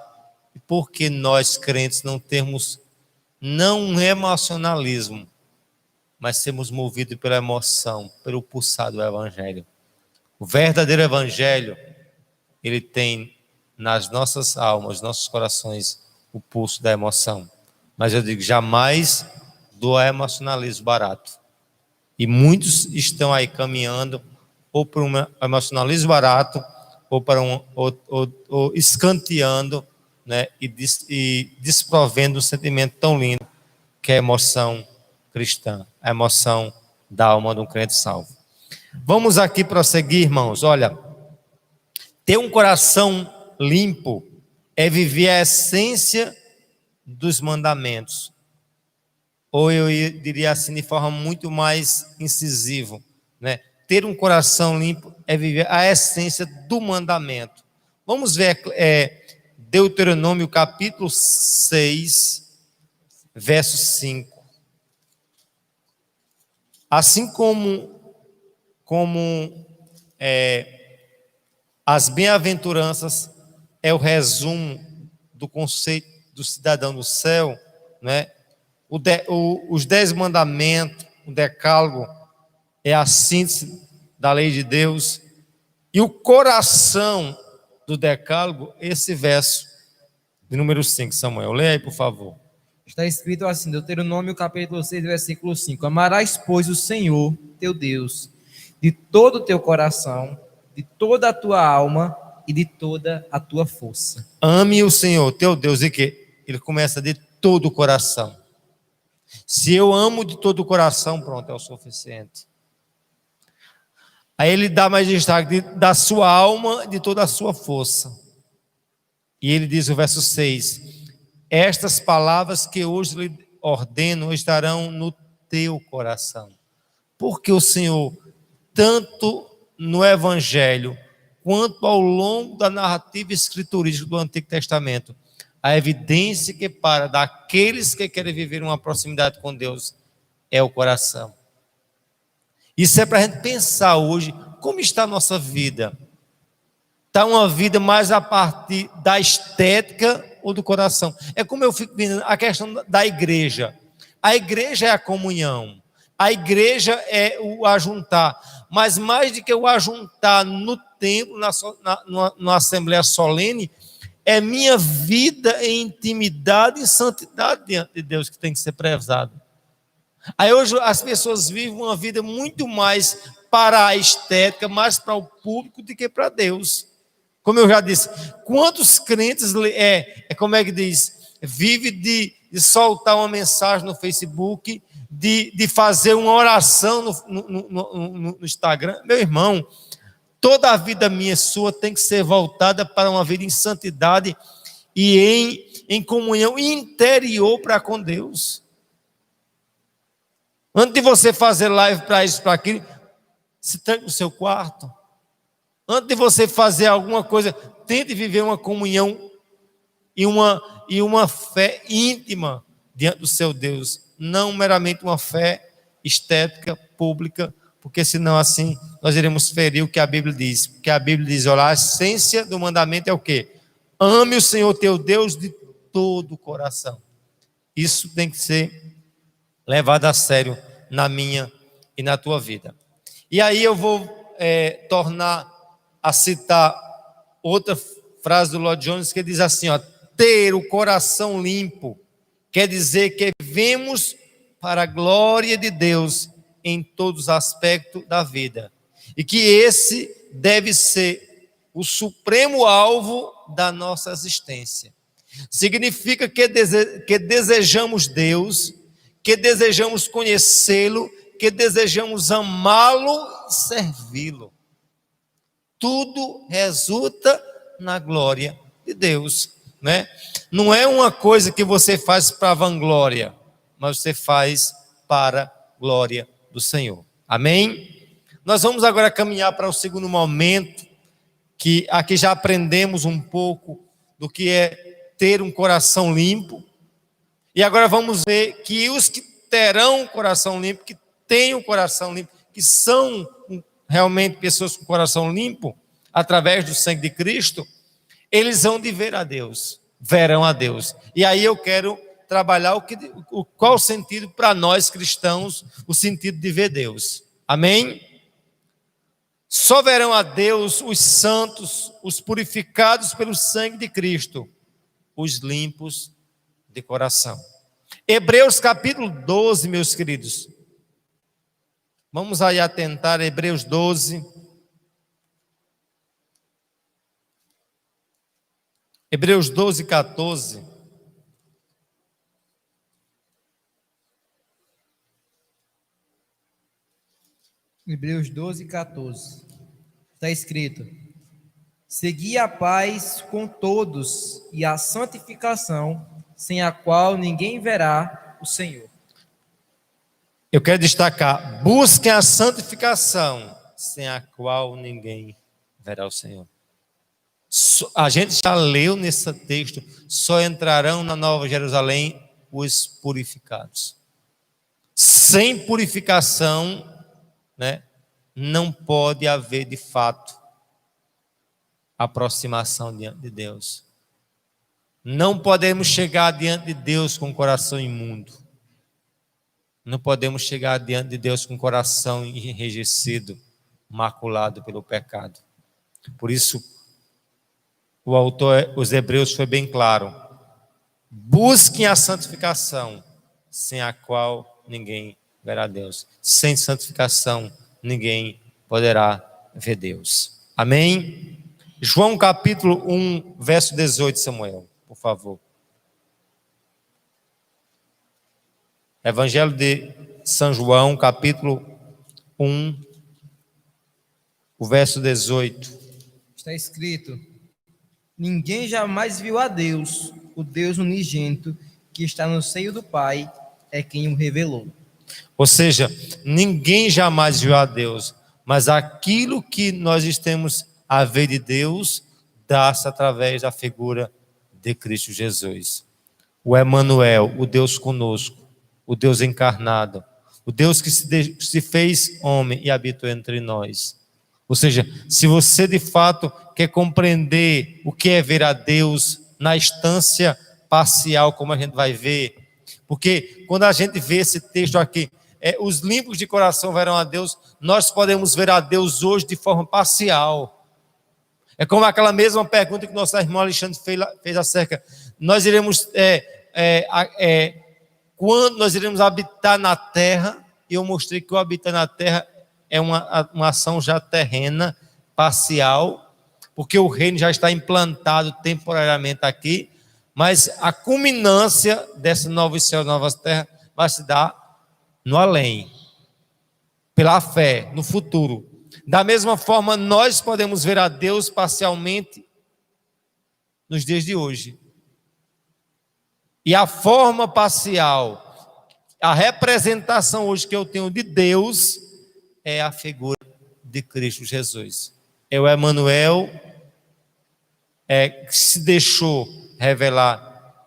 S2: E por que nós crentes não temos não um emocionalismo, mas sermos movidos pela emoção, pelo pulsar do Evangelho? O verdadeiro Evangelho, ele tem nas nossas almas, nos nossos corações, o pulso da emoção. Mas eu digo, jamais do emocionalismo barato. E muitos estão aí caminhando ou para um emocionalismo barato, ou para ou escanteando, né, e desprovendo um sentimento tão lindo que é a emoção cristã, a emoção da alma de um crente salvo. Vamos aqui prosseguir, irmãos. Olha, ter um coração limpo é viver a essência dos mandamentos. Ou eu diria assim, de forma muito mais incisiva, né? Ter um coração limpo é viver a essência do mandamento. Vamos ver Deuteronômio capítulo 6, verso 5. Assim como as bem-aventuranças é o resumo do conceito do cidadão do céu, né? Os 10 mandamentos, o decálogo, é a síntese da lei de Deus. E o coração do decálogo, esse verso de número 5, Samuel. Leia aí, por favor.
S1: Está escrito assim, Deuteronômio capítulo 6, versículo 5. Amarás, pois, o Senhor, teu Deus, de todo o teu coração, de toda a tua alma e de toda a tua força.
S2: Ame o Senhor, teu Deus, e que ele começa de todo o coração. Se eu amo de todo o coração, pronto, é o suficiente. Aí ele dá mais destaque da sua alma, de toda a sua força. E ele diz o verso 6: estas palavras que hoje lhe ordeno estarão no teu coração. Porque o Senhor, tanto no Evangelho, quanto ao longo da narrativa escriturística do Antigo Testamento, a evidência que para daqueles que querem viver uma proximidade com Deus é o coração. Isso é para a gente pensar hoje, como está a nossa vida? Está uma vida mais a partir da estética ou do coração? É como eu fico vendo a questão da igreja. A igreja é a comunhão, a igreja é o ajuntar, mas mais do que o ajuntar no templo, na assembleia solene, é minha vida em intimidade e santidade diante de Deus que tem que ser prezado. Aí hoje as pessoas vivem uma vida muito mais para a estética, mais para o público do que para Deus. Como eu já disse, quantos crentes como é que diz, vive de soltar uma mensagem no Facebook, de fazer uma oração no Instagram? Meu irmão, toda a vida minha e sua tem que ser voltada para uma vida em santidade e em comunhão interior para com Deus. Antes de você fazer live para isso, para aquilo, se tranque no seu quarto. Antes de você fazer alguma coisa, tente viver uma comunhão e uma fé íntima diante do seu Deus. Não meramente uma fé estética, pública, porque senão assim nós iremos ferir o que a Bíblia diz. Porque a Bíblia diz, olha, a essência do mandamento é o quê? Ame o Senhor teu Deus de todo o coração. Isso tem que ser levado a sério na minha e na tua vida. E aí eu vou tornar a citar outra frase do Lloyd Jones que diz assim, ó, ter o coração limpo quer dizer que vivemos para a glória de Deus em todos os aspectos da vida. E que esse deve ser o supremo alvo da nossa existência. Significa que desejamos Deus, que desejamos conhecê-lo, que desejamos amá-lo e servi-lo. Tudo resulta na glória de Deus, né? Não é uma coisa que você faz para vanglória, mas você faz para a glória do Senhor. Amém? Nós vamos agora caminhar para o segundo momento, que aqui já aprendemos um pouco do que é ter um coração limpo. E agora vamos ver que os que terão um coração limpo, que têm um coração limpo, que são realmente pessoas com coração limpo, através do sangue de Cristo, eles vão de ver a Deus, verão a Deus. E aí eu quero trabalhar qual o sentido para nós cristãos, o sentido de ver Deus. Amém? Só verão a Deus os santos, os purificados pelo sangue de Cristo, os limpos de coração. Hebreus capítulo 12, meus queridos. Vamos aí atentar a Hebreus 12. Hebreus 12, 14.
S1: Hebreus 12, 14. Está escrito: segui a paz com todos e a santificação, sem a qual ninguém verá o Senhor.
S2: Eu quero destacar: busquem a santificação, sem a qual ninguém verá o Senhor. A gente já leu nesse texto: só entrarão na Nova Jerusalém os purificados. Sem purificação, né, não pode haver de fato aproximação diante de Deus. Não podemos chegar diante de Deus com o coração imundo. Não podemos chegar diante de Deus com o coração enrijecido, maculado pelo pecado. Por isso, o autor, os Hebreus, foi bem claro: busquem a santificação, sem a qual ninguém verá Deus. Sem santificação, ninguém poderá ver Deus. Amém? João capítulo 1, verso 18, Samuel, por favor. Evangelho de São João, capítulo 1, o verso 18.
S1: Está escrito: ninguém jamais viu a Deus, o Deus unigênito, que está no seio do Pai, é quem o revelou.
S2: Ou seja, ninguém jamais viu a Deus, mas aquilo que nós temos a ver de Deus, dá-se através da figura de Cristo Jesus. O Emanuel, o Deus conosco, o Deus encarnado, o Deus que se fez homem e habitou entre nós. Ou seja, se você de fato quer compreender o que é ver a Deus na instância parcial, como a gente vai ver, porque quando a gente vê esse texto aqui, os limpos de coração verão a Deus, nós podemos ver a Deus hoje de forma parcial. É como aquela mesma pergunta que nosso irmão Alexandre fez acerca: nós iremos, quando nós iremos habitar na terra? E eu mostrei que o habitar na terra é uma ação já terrena, parcial, porque o reino já está implantado temporariamente aqui, mas a culminância dessa nova céu, nova terra, vai se dar no além, pela fé, no futuro. Da mesma forma, nós podemos ver a Deus parcialmente nos dias de hoje. E a forma parcial, a representação hoje que eu tenho de Deus, é a figura de Cristo Jesus. É o Emanuel, que se deixou revelar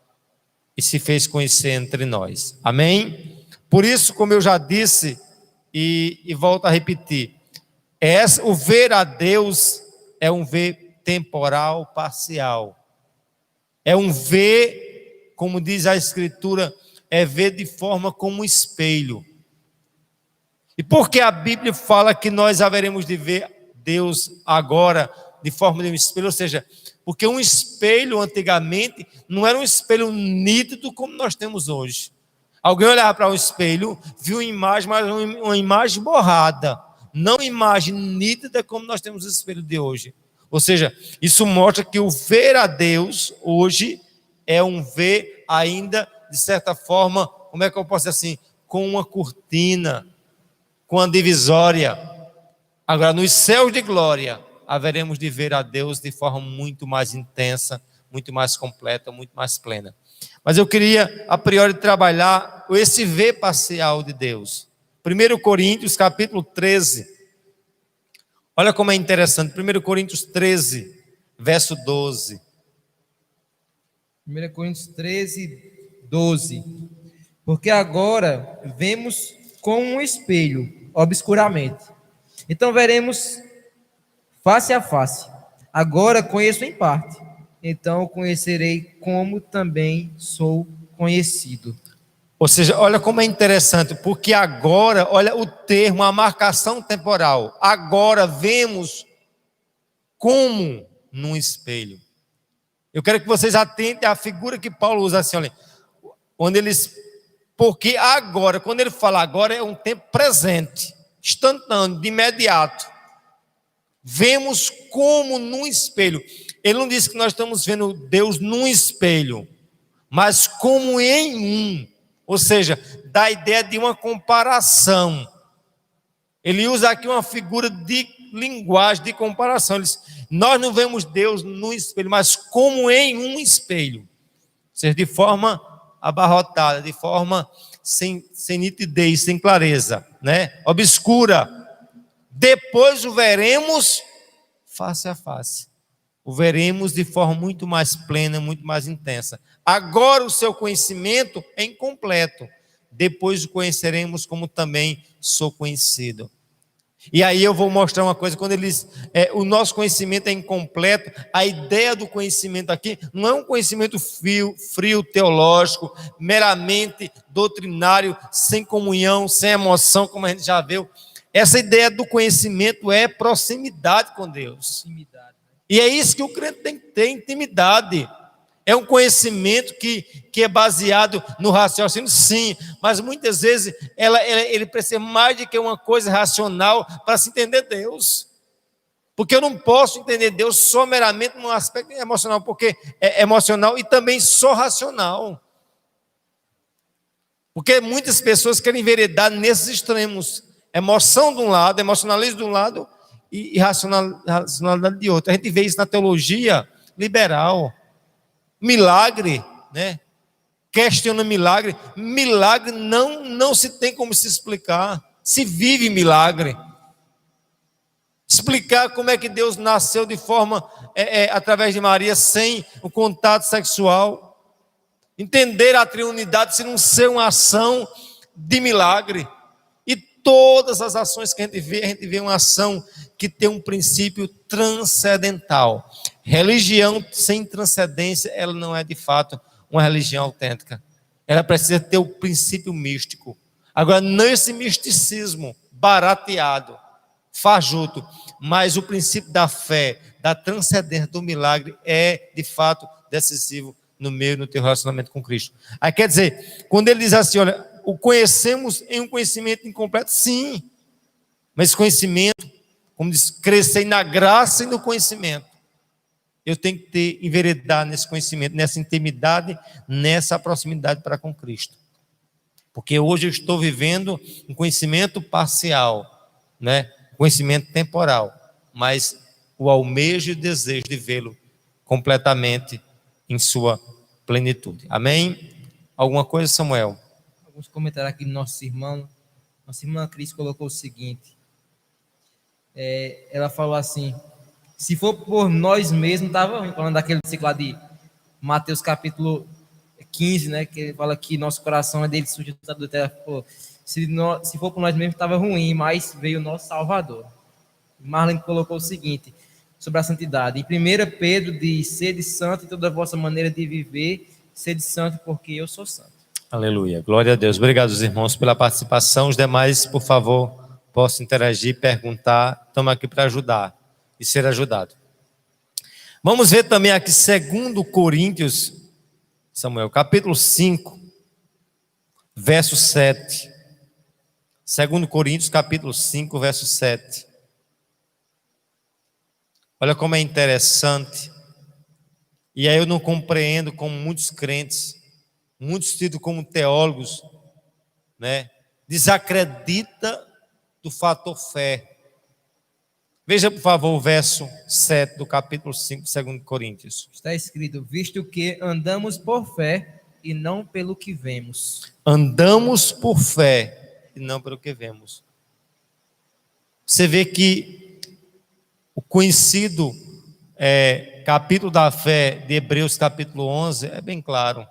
S2: e se fez conhecer entre nós. Amém? Por isso, como eu já disse, e volto a repetir, o ver a Deus é um ver temporal, parcial. É um ver, como diz a Escritura, é ver de forma como um espelho. E por que a Bíblia fala que nós haveremos de ver Deus agora de forma de um espelho? Ou seja, porque um espelho antigamente não era um espelho nítido como nós temos hoje. Alguém olhava para um espelho, viu uma imagem, mas uma imagem borrada, não imagem nítida como nós temos o espelho de hoje. Ou seja, isso mostra que o ver a Deus hoje é um ver ainda, de certa forma, como é que eu posso dizer assim, com uma cortina, com uma divisória. Agora, nos céus de glória, haveremos de ver a Deus de forma muito mais intensa, muito mais completa, muito mais plena. Mas eu queria, a priori, trabalhar esse ver parcial de Deus. 1 Coríntios, capítulo 13. Olha como é interessante. 1 Coríntios 13, verso 12.
S1: 1 Coríntios 13, 12. Porque agora vemos com um espelho, obscuramente. Então veremos face a face. Agora conheço em parte. Então conhecerei como também sou conhecido.
S2: Ou seja, olha como é interessante, porque agora, olha o termo, a marcação temporal. Agora vemos como num espelho. Eu quero que vocês atentem à figura que Paulo usa assim, olha, onde eles, porque agora, quando ele fala agora, é um tempo presente, instantâneo, de imediato. Vemos como num espelho. Ele não disse que nós estamos vendo Deus num espelho, mas como em um. Ou seja, dá a ideia de uma comparação. Ele usa aqui uma figura de linguagem, de comparação. Ele diz, nós não vemos Deus no espelho, mas como em um espelho. Ou seja, de forma abarrotada, de forma sem nitidez, sem clareza, né? Obscura. Depois o veremos face a face. O veremos de forma muito mais plena, muito mais intensa. Agora o seu conhecimento é incompleto. Depois o conheceremos como também sou conhecido. E aí eu vou mostrar uma coisa, quando eles, o nosso conhecimento é incompleto, a ideia do conhecimento aqui não é um conhecimento frio teológico, meramente doutrinário, sem comunhão, sem emoção, como a gente já viu. Essa ideia do conhecimento é proximidade com Deus. E é isso que o crente tem que ter, intimidade. É um conhecimento que é baseado no raciocínio, sim, mas muitas vezes ele precisa mais de que uma coisa racional para se entender Deus. Porque eu não posso entender Deus só meramente no aspecto emocional, porque é emocional e também só racional. Porque muitas pessoas querem enveredar nesses extremos. Emoção de um lado, emocionalismo de um lado e racionalidade de outro. A gente vê isso na teologia liberal. Milagre, né? Questiona milagre. Milagre não se tem como se explicar. Se vive milagre. Explicar como é que Deus nasceu de forma, através de Maria, sem o contato sexual. Entender a triunidade se não ser uma ação de milagre. E todas as ações que a gente vê uma ação que tem um princípio transcendental. Religião sem transcendência, ela não é de fato uma religião autêntica. Ela precisa ter o princípio místico. Agora, não esse misticismo barateado, fajuto, mas o princípio da fé, da transcendência do milagre é de fato decisivo no teu relacionamento com Cristo. Aí quer dizer, quando ele diz assim, olha, o conhecemos em um conhecimento incompleto, sim, mas esse conhecimento, como diz, crescer na graça e no conhecimento. Eu tenho que enveredar nesse conhecimento, nessa intimidade, nessa proximidade para com Cristo. Porque hoje eu estou vivendo um conhecimento parcial, né? Conhecimento temporal, mas o almejo e o desejo de vê-lo completamente em sua plenitude. Amém? Alguma coisa, Samuel?
S1: Alguns comentários aqui do nossa irmã Cris colocou o seguinte, ela falou assim, se for por nós mesmos, estava ruim, falando daquele versículo lá de Mateus capítulo 15, né, que ele fala que nosso coração é dele sustentado do terra. Pô, se for por nós mesmos, estava ruim, mas veio o nosso Salvador. Marlene colocou o seguinte, sobre a santidade, em 1 Pedro diz, sede santo em toda a vossa maneira de viver, sede santo porque eu sou santo.
S2: Aleluia, glória a Deus. Obrigado, irmãos, pela participação. Os demais, por favor, possam interagir, perguntar. Estamos aqui para ajudar e ser ajudado. Vamos ver também aqui 2 Coríntios, Samuel, capítulo 5, verso 7. 2 Coríntios, capítulo 5, verso 7. Olha como é interessante. E aí eu não compreendo como muitos crentes, muitos tidos como teólogos, né, desacredita do fator fé. Veja, por favor, o verso 7 do capítulo 5 de 2 Coríntios.
S1: Está escrito: visto que andamos por fé e não pelo que vemos.
S2: Andamos por fé e não pelo que vemos. Você vê que o conhecido capítulo da fé de Hebreus capítulo 11 é bem claro.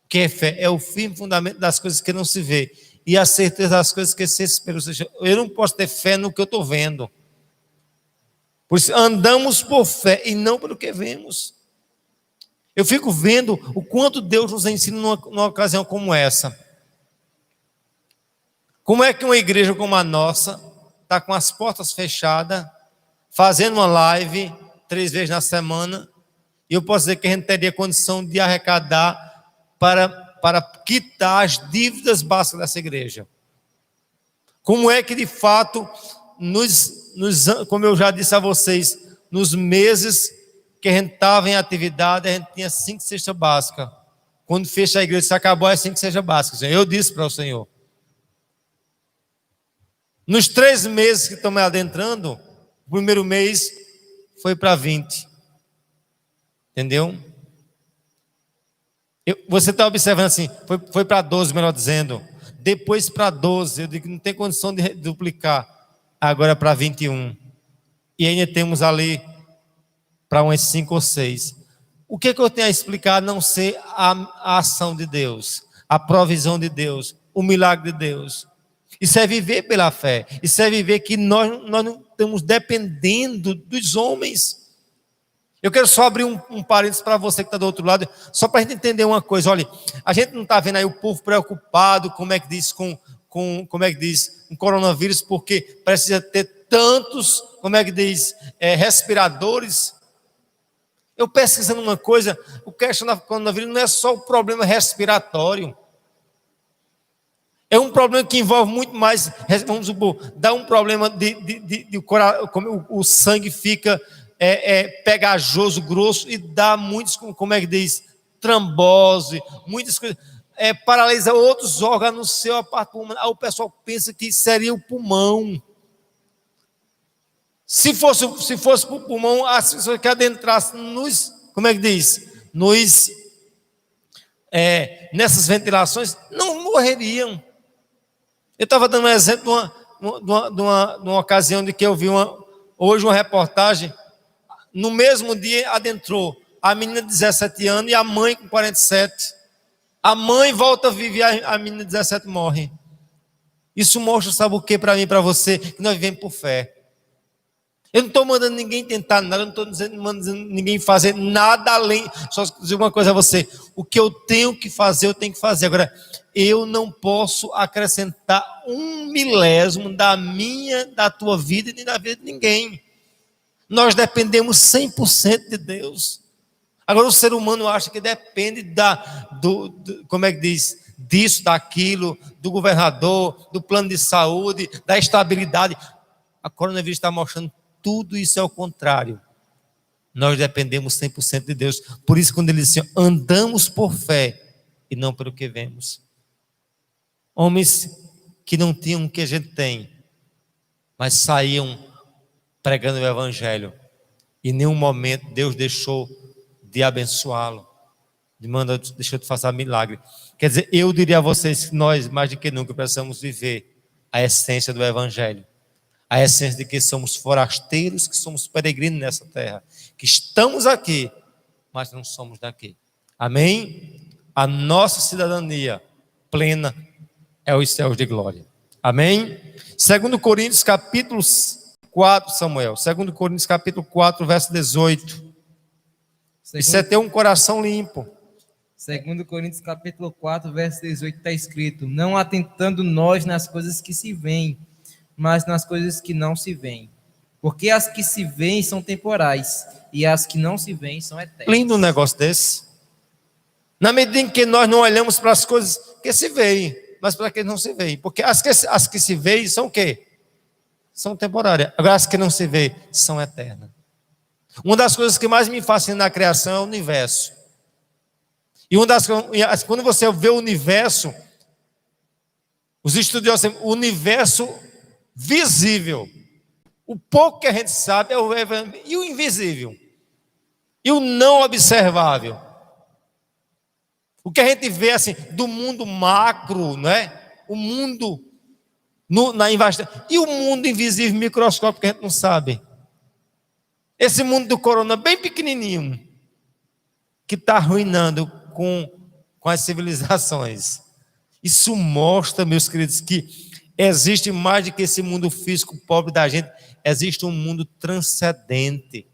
S2: Que é fé? É o firme fundamento das coisas que não se vê e a certeza das coisas que se esperam. Ou seja, eu não posso ter fé no que eu estou vendo. Por isso, andamos por fé e não pelo que vemos. Eu fico vendo o quanto Deus nos ensina numa ocasião como essa. Como é que uma igreja como a nossa está com as portas fechadas, fazendo uma live 3 vezes na semana, e eu posso dizer que a gente teria condição de arrecadar para quitar as dívidas básicas dessa igreja? Como é que de fato, como eu já disse a vocês, nos meses que a gente estava em atividade, a gente tinha 5 cestas básicas. Quando fecha a igreja, se acabou as 5 cestas básicas. Eu disse para o Senhor. Nos 3 meses que estamos adentrando, o primeiro mês foi para 20. Entendeu? Você está observando assim, foi para 12, melhor dizendo. Depois para 12, eu digo que não tem condição de duplicar. Agora para 21. E ainda temos ali para umas 5 ou 6. O que eu tenho a explicar a não ser a ação de Deus, a provisão de Deus, o milagre de Deus? Isso é viver pela fé. Isso é viver que nós não estamos dependendo dos homens. Eu quero só abrir um parênteses para você que está do outro lado, só para a gente entender uma coisa. Olha, a gente não está vendo aí o povo preocupado, como é que diz, com coronavírus, porque precisa ter tantos, respiradores. Eu pesquisando uma coisa, o questão da coronavírus não é só o problema respiratório. É um problema que envolve muito mais, vamos supor, dá um problema como o sangue fica pegajoso, grosso, e dá muitos, trombose, muitas coisas, paralisa outros órgãos no seu aparato pulmonar. O pessoal pensa que seria o pulmão. Se fosse para o pulmão, as pessoas que adentrassem nessas ventilações não morreriam. Eu estava dando um exemplo de uma ocasião de que eu vi hoje uma reportagem. No mesmo dia adentrou a menina de 17 anos e a mãe com 47. A mãe volta a viver, a menina de 17 morre. Isso mostra, sabe o que para mim e para você? Que nós vivemos por fé. Eu não estou mandando ninguém tentar nada, eu não estou mandando ninguém fazer nada além. Só dizer uma coisa a você: o que eu tenho que fazer, eu tenho que fazer. Agora, eu não posso acrescentar 1 milésimo da tua vida e nem da vida de ninguém. Nós dependemos 100% de Deus. Agora, o ser humano acha que depende disso, daquilo, do governador, do plano de saúde, da estabilidade. A coronavírus está mostrando tudo isso é o contrário. Nós dependemos 100% de Deus. Por isso, quando ele diz assim, andamos por fé e não pelo que vemos. Homens que não tinham o que a gente tem, mas saíam pregando o evangelho. E em nenhum momento Deus deixou de abençoá-lo. Deixou de fazer milagre. Quer dizer, eu diria a vocês que nós, mais do que nunca, precisamos viver a essência do evangelho. A essência de que somos forasteiros, que somos peregrinos nessa terra, que estamos aqui, mas não somos daqui. Amém? A nossa cidadania plena é os céus de glória. Amém? 2 Coríntios capítulo 4, Samuel. 2 Coríntios capítulo 4, verso 18. Isso é ter um coração limpo.
S1: 2 Coríntios capítulo 4, verso 18 está escrito: não atentando nós nas coisas que se veem, mas nas coisas que não se veem. Porque as que se veem são temporais, e as que não se veem são eternas.
S2: Lindo um negócio desse. Na medida em que nós não olhamos para as coisas que se veem, mas para as que não se veem. Porque as que se veem são o quê? São temporárias. Agora as que não se veem são eternas. Uma das coisas que mais me fascina na criação é o universo. Quando você vê o universo, os estudiosos dizem, o universo visível. O pouco que a gente sabe é e o invisível. E o não observável. O que a gente vê assim do mundo macro, né? O mundo na investigação. E o mundo invisível, microscópico, que a gente não sabe. Esse mundo do corona bem pequenininho, que está arruinando com as civilizações. Isso mostra, meus queridos, que existe mais do que esse mundo físico pobre da gente. Existe um mundo transcendente.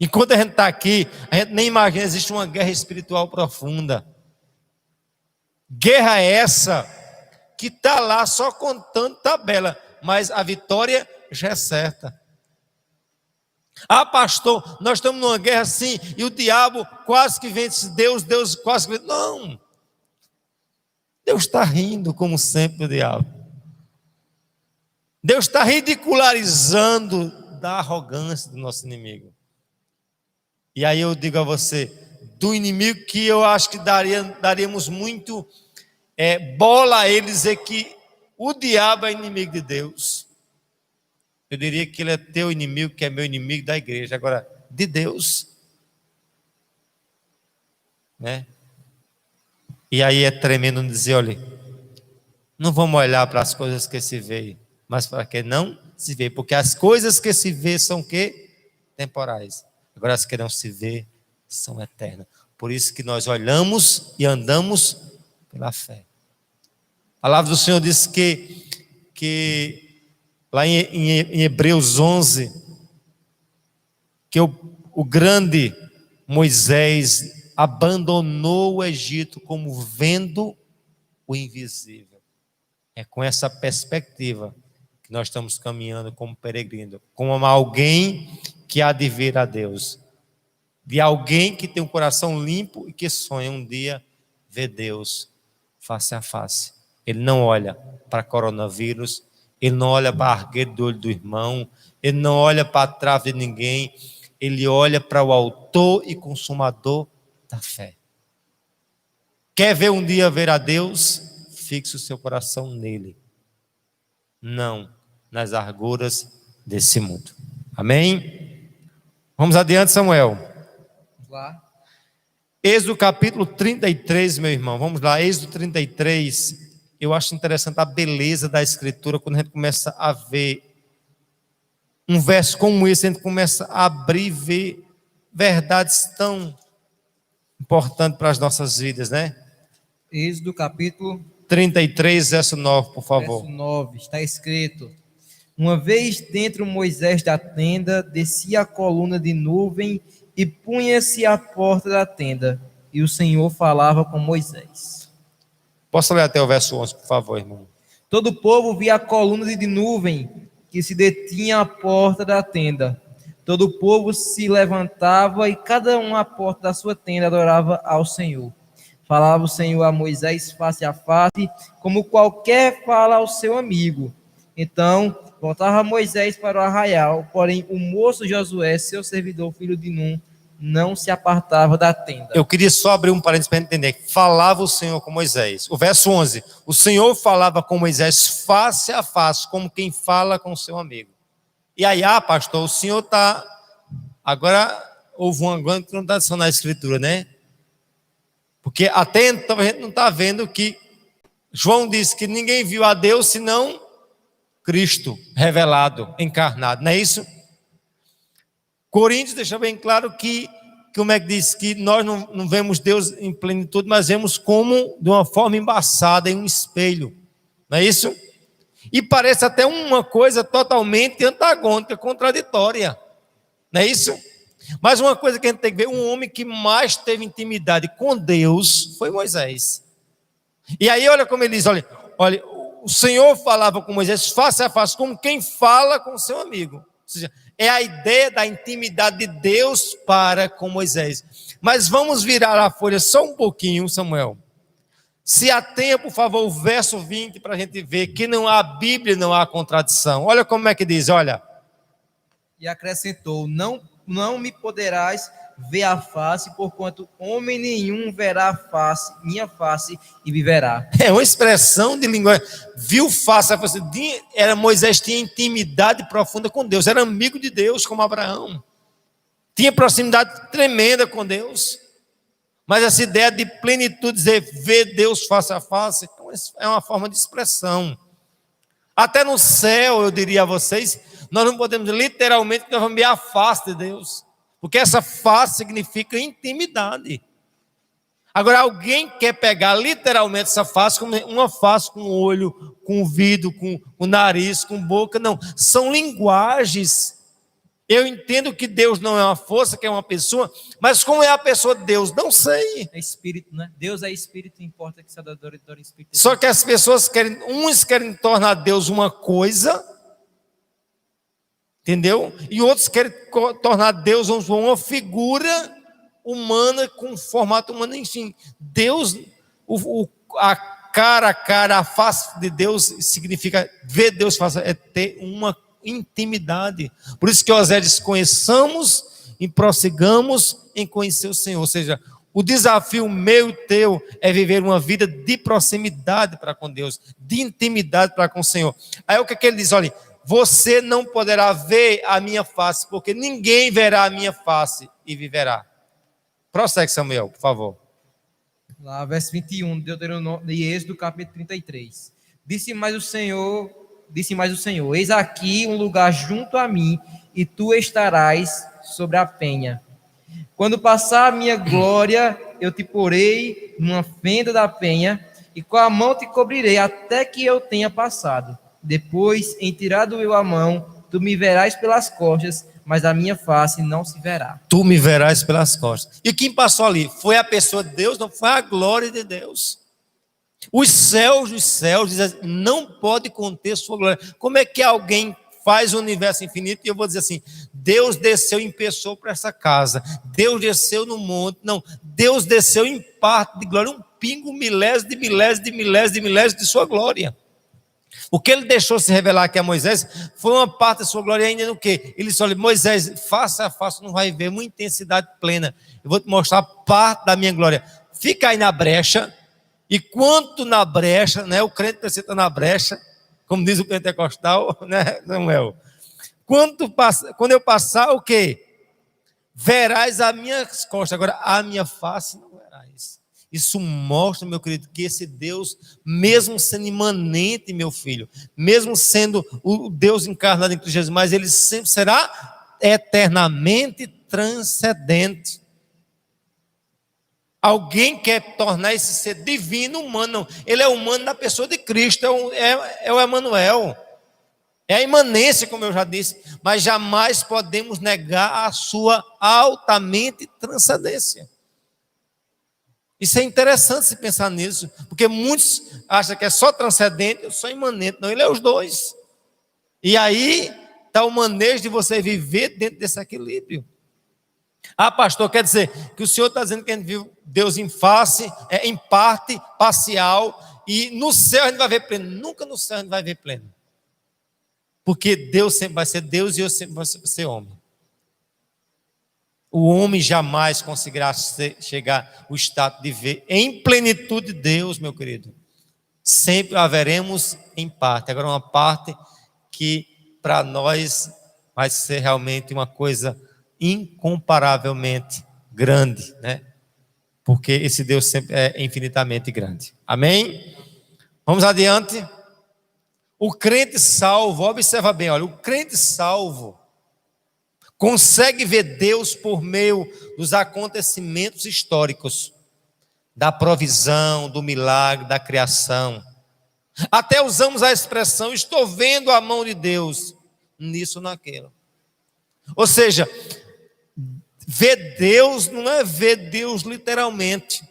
S2: Enquanto a gente está aqui, a gente nem imagina, existe uma guerra espiritual profunda. Guerra essa que está lá só contando tabela, mas a vitória já é certa. Ah, pastor, nós estamos numa guerra sim, e o diabo quase que vence Deus quase que vence. Não, Deus está rindo como sempre o diabo. Deus está ridicularizando da arrogância do nosso inimigo. E aí eu digo a você, do inimigo que eu acho que daríamos muito bola a ele dizer que o diabo é inimigo de Deus. Eu diria que ele é teu inimigo, que é meu inimigo da igreja. Agora, de Deus, né? E aí é tremendo dizer, olha, não vamos olhar para as coisas que se vê, mas para que não se vê, porque as coisas que se vê são o quê? Temporais. Agora as que não se vê são eternas. Por isso que nós olhamos e andamos pela fé. A palavra do Senhor diz que lá em Hebreus 11, que o grande Moisés abandonou o Egito como vendo o invisível. É com essa perspectiva que nós estamos caminhando como peregrino, como alguém que há de ver a Deus, de alguém que tem um coração limpo e que sonha um dia ver Deus face a face. Ele não olha para coronavírus, ele não olha para a argueira do olho do irmão, ele não olha para a trave de ninguém, ele olha para o autor e consumador da fé. Quer ver um dia ver a Deus? Fixe o seu coração nele, não nas arguras desse mundo. Amém? Vamos adiante, Samuel.
S1: Vamos lá.
S2: Êxodo capítulo 33, meu irmão. Vamos lá, Êxodo 33. Eu acho interessante a beleza da escritura, quando a gente começa a ver um verso como esse, a gente começa a abrir e ver verdades tão importantes para as nossas vidas, né?
S1: Êxodo capítulo
S2: 33, verso 9, por favor.
S1: verso 9, está escrito: uma vez dentro Moisés da tenda, descia a coluna de nuvem e punha-se à porta da tenda, e o Senhor falava com Moisés.
S2: Posso ler até o verso 11, por favor, irmão?
S1: Todo o povo via a coluna de nuvem que se detinha à porta da tenda. Todo o povo se levantava e cada um à porta da sua tenda adorava ao Senhor. Falava o Senhor a Moisés face a face, como qualquer fala ao seu amigo. Então voltava Moisés para o arraial, porém o moço Josué, seu servidor, filho de Num, não se apartava da tenda.
S2: Eu queria só abrir um parênteses para entender. Falava o Senhor com Moisés. O verso 11. O Senhor falava com Moisés face a face, como quem fala com seu amigo. E aí, pastor, o Senhor está... Agora, houve uma grande contradição na escritura, né? Porque até então a gente não está vendo que João disse que ninguém viu a Deus senão Cristo revelado, encarnado. Não é isso? Coríntios deixa bem claro que, como é que diz, que nós não vemos Deus em plenitude, mas vemos como de uma forma embaçada, em um espelho. Não é isso? E parece até uma coisa totalmente antagônica, contraditória. Não é isso? Mas uma coisa que a gente tem que ver, um homem que mais teve intimidade com Deus foi Moisés. E aí olha como ele diz, olha, o Senhor falava com Moisés face a face, como quem fala com seu amigo. Ou seja, é a ideia da intimidade de Deus para com Moisés. Mas vamos virar a folha só um pouquinho, Samuel. Se atenha, por favor, o verso 20, para a gente ver que não há Bíblia, não há contradição. Olha como é que diz, olha.
S1: E acrescentou: não não me poderás ver a face, porquanto homem nenhum verá a face, minha face, e viverá.
S2: É uma expressão de linguagem. Viu face. Moisés tinha intimidade profunda com Deus. Era amigo de Deus, como Abraão. Tinha proximidade tremenda com Deus. Mas essa ideia de plenitude, dizer ver Deus face a face, é uma forma de expressão. Até no céu, eu diria a vocês, nós não podemos literalmente, nós vamos ver a face de Deus. Porque essa face significa intimidade. Agora, alguém quer pegar literalmente essa face, como uma face com olho, com ouvido, com o nariz, com boca. Não, são linguagens. Eu entendo que Deus não é uma força, que é uma pessoa, mas como é a pessoa de Deus? Não sei.
S1: É espírito, né? Deus é espírito, importa que se adore espírito.
S2: Só que as pessoas uns querem tornar Deus uma coisa, entendeu? E outros querem tornar Deus uma figura humana, com formato humano, enfim. Deus, a cara, a face de Deus significa ver Deus face, é ter uma intimidade. Por isso que Osés diz: conheçamos e prossigamos em conhecer o Senhor. Ou seja, o desafio meu e teu é viver uma vida de proximidade para com Deus, de intimidade para com o Senhor. Aí o que ele diz? Olha, você não poderá ver a minha face, porque ninguém verá a minha face e viverá. Prossegue, Samuel, por favor.
S1: Lá, verso 21, de Êxodo, capítulo 33. Disse mais o Senhor, eis aqui um lugar junto a mim, e tu estarás sobre a penha. Quando passar a minha glória, eu te porei numa fenda da penha, e com a mão te cobrirei, até que eu tenha passado. Depois, em tirado eu a mão, tu me verás pelas costas, mas a minha face não se verá.
S2: Tu me verás pelas costas. E quem passou ali? Foi a pessoa de Deus? Não, foi a glória de Deus. Os céus dizem, não pode conter sua glória. Como é que alguém faz o universo infinito? E eu vou dizer assim: Deus desceu em pessoa para essa casa, Deus desceu no monte. Não, Deus desceu em parte de glória, um pingo, milésimo de sua glória. O que ele deixou se revelar aqui a Moisés foi uma parte da sua glória ainda no quê? Ele disse: olha, Moisés, face a face não vai ver uma intensidade plena. Eu vou te mostrar parte da minha glória. Fica aí na brecha. E quanto na brecha, né? O crente precisa estar na brecha, como diz o pentecostal, né, Samuel? Quando eu passar, o quê? Verás as minhas costas. Agora, a minha face não verás. Isso mostra, meu querido, que esse Deus, mesmo sendo imanente, meu filho, mesmo sendo o Deus encarnado em Cristo Jesus, mas ele sempre será eternamente transcendente. Alguém quer tornar esse ser divino humano? Não. Ele é humano na pessoa de Cristo, é o Emanuel. É a imanência, como eu já disse, mas jamais podemos negar a sua altamente transcendência. Isso é interessante se pensar nisso, porque muitos acham que é só transcendente ou só imanente. Não, ele é os dois. E aí está o manejo de você viver dentro desse equilíbrio. Ah, pastor, quer dizer que o senhor está dizendo que a gente viu Deus em face, em parte, parcial, e no céu a gente vai ver pleno. Nunca no céu a gente vai ver pleno. Porque Deus sempre vai ser Deus e eu sempre vou ser homem. O homem jamais conseguirá chegar ao estado de ver em plenitude Deus, meu querido. Sempre haveremos em parte. Agora, uma parte que para nós vai ser realmente uma coisa incomparavelmente grande, né? Porque esse Deus sempre é infinitamente grande. Amém? Vamos adiante. O crente salvo, observa bem, olha, o crente salvo consegue ver Deus por meio dos acontecimentos históricos, da provisão, do milagre, da criação. Até usamos a expressão: estou vendo a mão de Deus nisso ou naquilo. Ou seja, ver Deus não é ver Deus literalmente.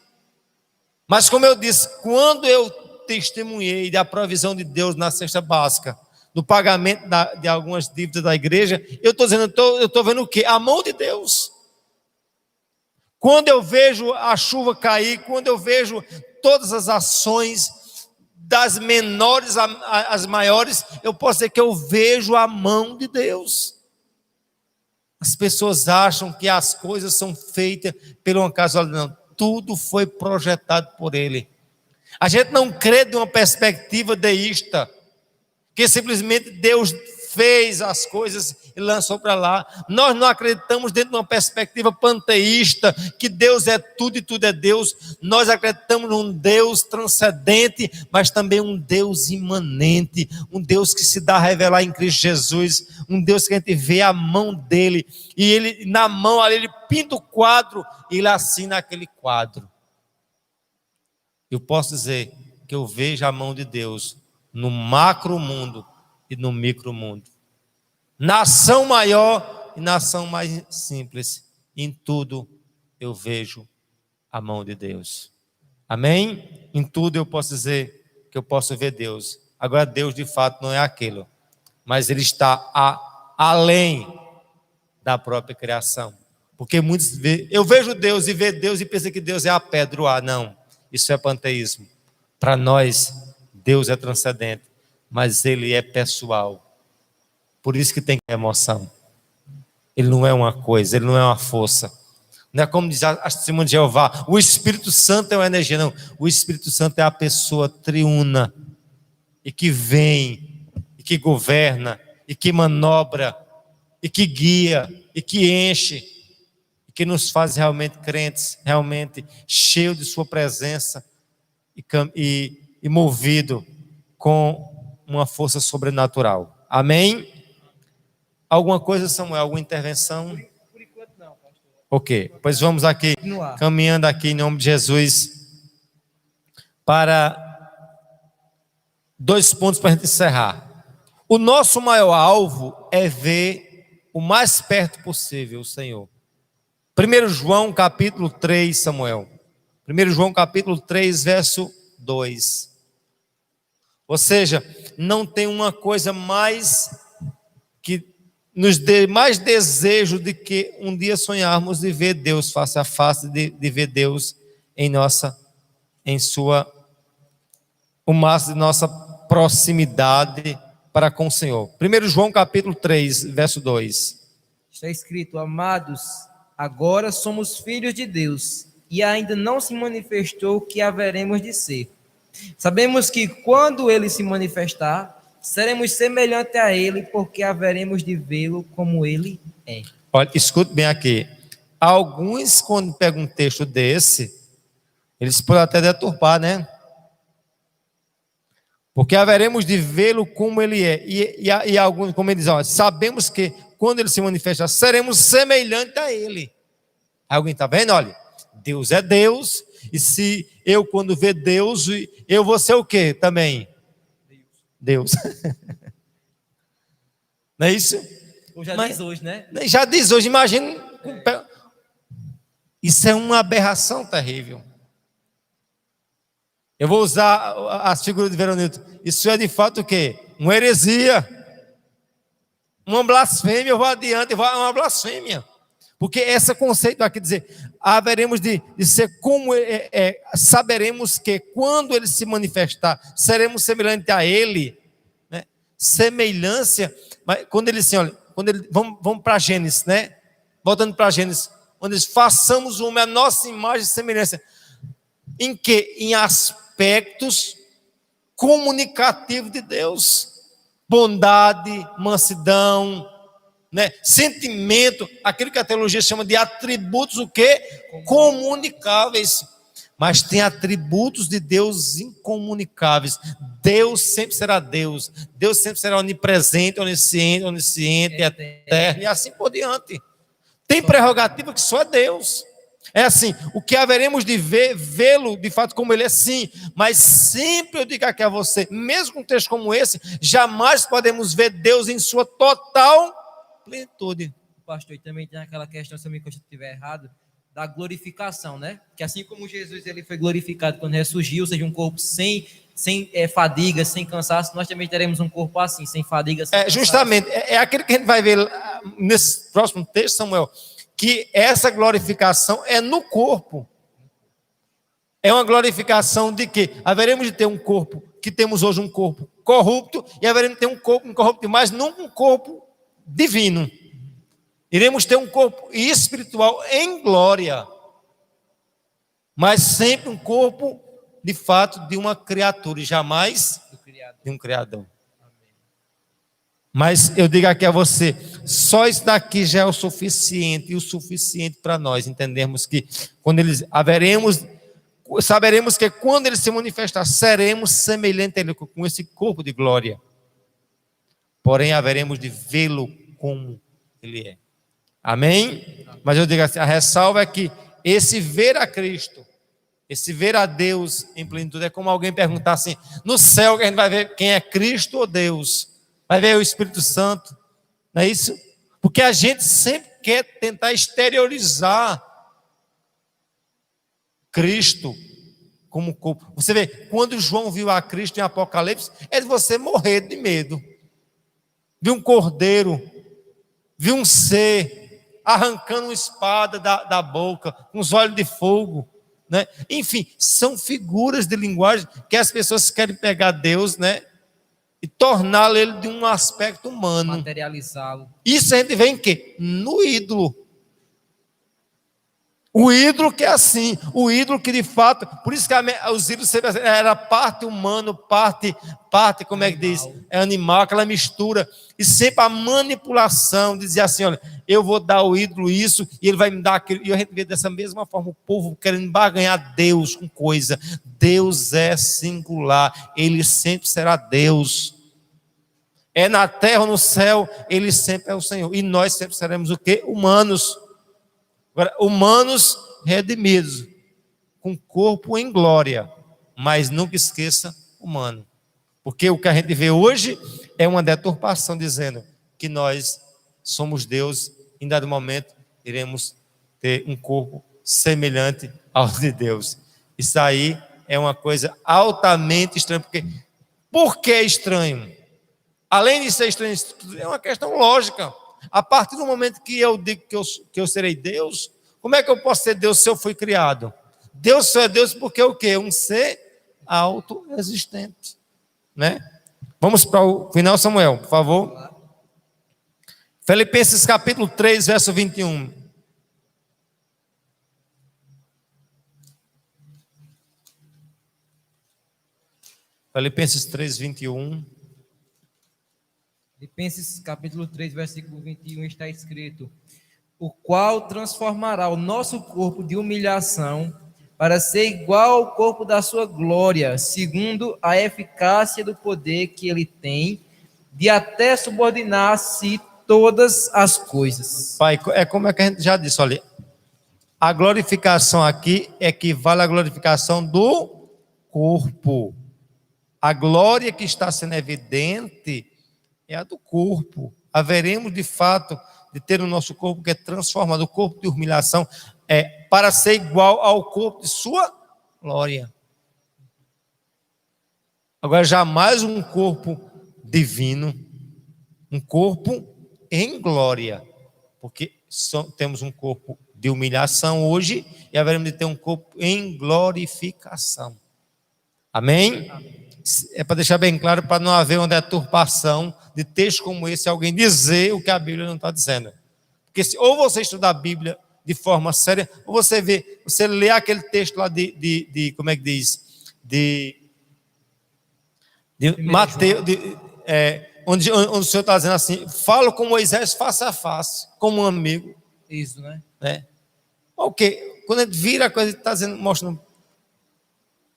S2: Mas como eu disse, quando eu testemunhei da provisão de Deus na cesta básica, no pagamento de algumas dívidas da igreja, eu estou dizendo, eu estou vendo o quê? A mão de Deus. Quando eu vejo a chuva cair, quando eu vejo todas as ações, das menores às maiores, eu posso dizer que eu vejo a mão de Deus. As pessoas acham que as coisas são feitas por uma casualidade. Não, tudo foi projetado por Ele. A gente não crê de uma perspectiva deísta, que simplesmente Deus fez as coisas e lançou para lá. Nós não acreditamos dentro de uma perspectiva panteísta, que Deus é tudo e tudo é Deus. Nós acreditamos num Deus transcendente, mas também um Deus imanente, um Deus que se dá a revelar em Cristo Jesus, um Deus que a gente vê a mão dele, e ele na mão ali, ele pinta o quadro e ele assina aquele quadro. Eu posso dizer que eu vejo a mão de Deus no macro mundo e no micro mundo, na ação maior e na ação mais simples. Em tudo eu vejo a mão de Deus. Amém? Em tudo eu posso dizer que eu posso ver Deus. Agora Deus de fato não é aquilo, mas Ele está além da própria criação. Porque muitos eu vejo Deus e vejo Deus e penso que Deus é a pedra, o ar. Não, isso é panteísmo. Para nós, Deus é transcendente, mas Ele é pessoal. Por isso que tem emoção. Ele não é uma coisa, Ele não é uma força. Não é como diz a testemunha de Jeová, o Espírito Santo é uma energia. Não, o Espírito Santo é a pessoa triuna, e que vem, e que governa, e que manobra, e que guia, e que enche, e que nos faz realmente crentes, realmente cheios de sua presença, e movido com uma força sobrenatural. Amém? Alguma coisa, Samuel? Alguma intervenção?
S1: Por enquanto não, pastor.
S2: Ok, pois vamos aqui, caminhando aqui em nome de Jesus, para 2 pontos para a gente encerrar. O nosso maior alvo é ver o mais perto possível o Senhor. 1 João capítulo 3, Samuel. 1 João capítulo 3, verso 2. Ou seja, não tem uma coisa mais que nos dê mais desejo de que um dia sonharmos de ver Deus face a face, de ver Deus o máximo de nossa proximidade para com o Senhor. 1 João capítulo 3, verso 2.
S1: Está escrito: amados, agora somos filhos de Deus, e ainda não se manifestou o que haveremos de ser. Sabemos que quando Ele se manifestar, seremos semelhantes a Ele, porque haveremos de vê-lo como Ele é.
S2: Olha, escute bem aqui. Alguns, quando pegam um texto desse, eles podem até deturpar, né? Porque haveremos de vê-lo como Ele é. E alguns, como eles dizem, sabemos que quando Ele se manifestar, seremos semelhantes a Ele. Alguém está vendo? Olha, Deus é Deus, e se eu, quando ver Deus, eu vou ser o quê também? Deus. Não é isso?
S1: Ou já diz hoje, né?
S2: Já diz hoje, imagina. Isso é uma aberração terrível. Eu vou usar as figuras de Veronito. Isso é de fato o quê? Uma heresia. Uma blasfêmia. Eu vou adiante, uma blasfêmia. Porque esse conceito aqui dizer, haveremos de ser como saberemos que quando Ele se manifestar, seremos semelhantes a Ele, né? Semelhança, mas quando Ele assim, olha, vamos para Gênesis, né? Voltando para Gênesis, onde diz, façamos o homem a nossa imagem e semelhança. Em que? Em aspectos comunicativos de Deus, bondade, mansidão, né? Sentimento, aquilo que a teologia chama de atributos, o quê? Comunicáveis. Mas tem atributos de Deus incomunicáveis. Deus sempre será Deus. Deus sempre será onipresente, onisciente, eterno, e assim por diante. Tem prerrogativa que só é Deus. É assim, o que haveremos de vê-lo de fato como Ele é, sim, mas sempre eu digo aqui a você, mesmo com um texto como esse, jamais podemos ver Deus em sua total plenitude.
S1: Pastor, e também tem aquela questão, se eu estiver errado, da glorificação, né? Que assim como Jesus ele foi glorificado quando ressurgiu, ou seja, um corpo sem fadiga, sem cansaço, nós também teremos um corpo assim, sem fadiga, sem cansaço.
S2: Justamente, é aquilo que a gente vai ver nesse próximo texto, Samuel, que essa glorificação é no corpo. É uma glorificação de que haveremos de ter um corpo, que temos hoje um corpo corrupto, e haveremos de ter um corpo incorrupto, mas não um corpo divino. Iremos ter um corpo espiritual em glória, mas sempre um corpo, de fato, de uma criatura e jamais de um Criador. Mas eu digo aqui a você, só isso daqui já é o suficiente, e o suficiente para nós entendermos que saberemos que quando ele se manifestar, seremos semelhantes a ele, com esse corpo de glória. Porém, haveremos de vê-lo como ele é. Amém? Mas eu digo assim, a ressalva é que esse ver a Cristo, esse ver a Deus em plenitude, é como alguém perguntar assim, no céu a gente vai ver quem é Cristo ou Deus? Vai ver o Espírito Santo? Não é isso? Porque a gente sempre quer tentar exteriorizar Cristo como corpo. Você vê, quando João viu a Cristo em Apocalipse, é de você morrer de medo. Viu um cordeiro, viu um ser arrancando uma espada da boca, com os olhos de fogo, né? Enfim, são figuras de linguagem que as pessoas querem pegar Deus, né, e torná-lo ele de um aspecto humano,
S1: materializá-lo.
S2: Isso a gente vê em quê? No ídolo. O ídolo que é assim, o ídolo que de fato, por isso que os ídolos sempre era parte humano, parte, como é que diz? É animal, aquela mistura, e sempre a manipulação, dizia assim, olha, eu vou dar ao ídolo isso, e ele vai me dar aquilo, e a gente vê dessa mesma forma, o povo querendo barganhar Deus com coisa. Deus é singular, ele sempre será Deus, é na terra ou no céu, ele sempre é o Senhor, e nós sempre seremos o quê? Humanos. Agora, humanos redimidos, com corpo em glória, mas nunca esqueça humano, porque o que a gente vê hoje é uma deturpação dizendo que nós somos Deus, em dado momento iremos ter um corpo semelhante ao de Deus. Isso aí é uma coisa altamente estranha, por que é estranho? Além de ser estranho, é uma questão lógica. A partir do momento que eu digo que eu serei Deus, como é que eu posso ser Deus se eu fui criado? Deus só é Deus porque o quê? Um ser autoexistente, né? Vamos para o final, Samuel, por favor. Filipenses capítulo 3, verso 21. Filipenses 3, 21.
S1: Filipenses capítulo 3, versículo 21 está escrito: o qual transformará o nosso corpo de humilhação para ser igual ao corpo da sua glória, segundo a eficácia do poder que ele tem, de até subordinar a si todas as coisas.
S2: Pai, é como é que a gente já disse, olha, a glorificação aqui equivale à glorificação do corpo. A glória que está sendo evidente é a do corpo. Haveremos de fato de ter o nosso corpo que é transformado, o corpo de humilhação, para ser igual ao corpo de sua glória. Agora, jamais um corpo divino, um corpo em glória, porque temos um corpo de humilhação hoje e haveremos de ter um corpo em glorificação. Amém? É para deixar bem claro, para não haver uma deturpação de texto como esse, alguém dizer o que a Bíblia não está dizendo. Porque ou você estuda a Bíblia de forma séria, ou você lê aquele texto lá de como é que diz? De Mateus, onde o Senhor está dizendo assim, falo com Moisés face a face, como um amigo.
S1: Isso, né?
S2: Ok, quando ele vira a coisa, ele está dizendo, mostrando.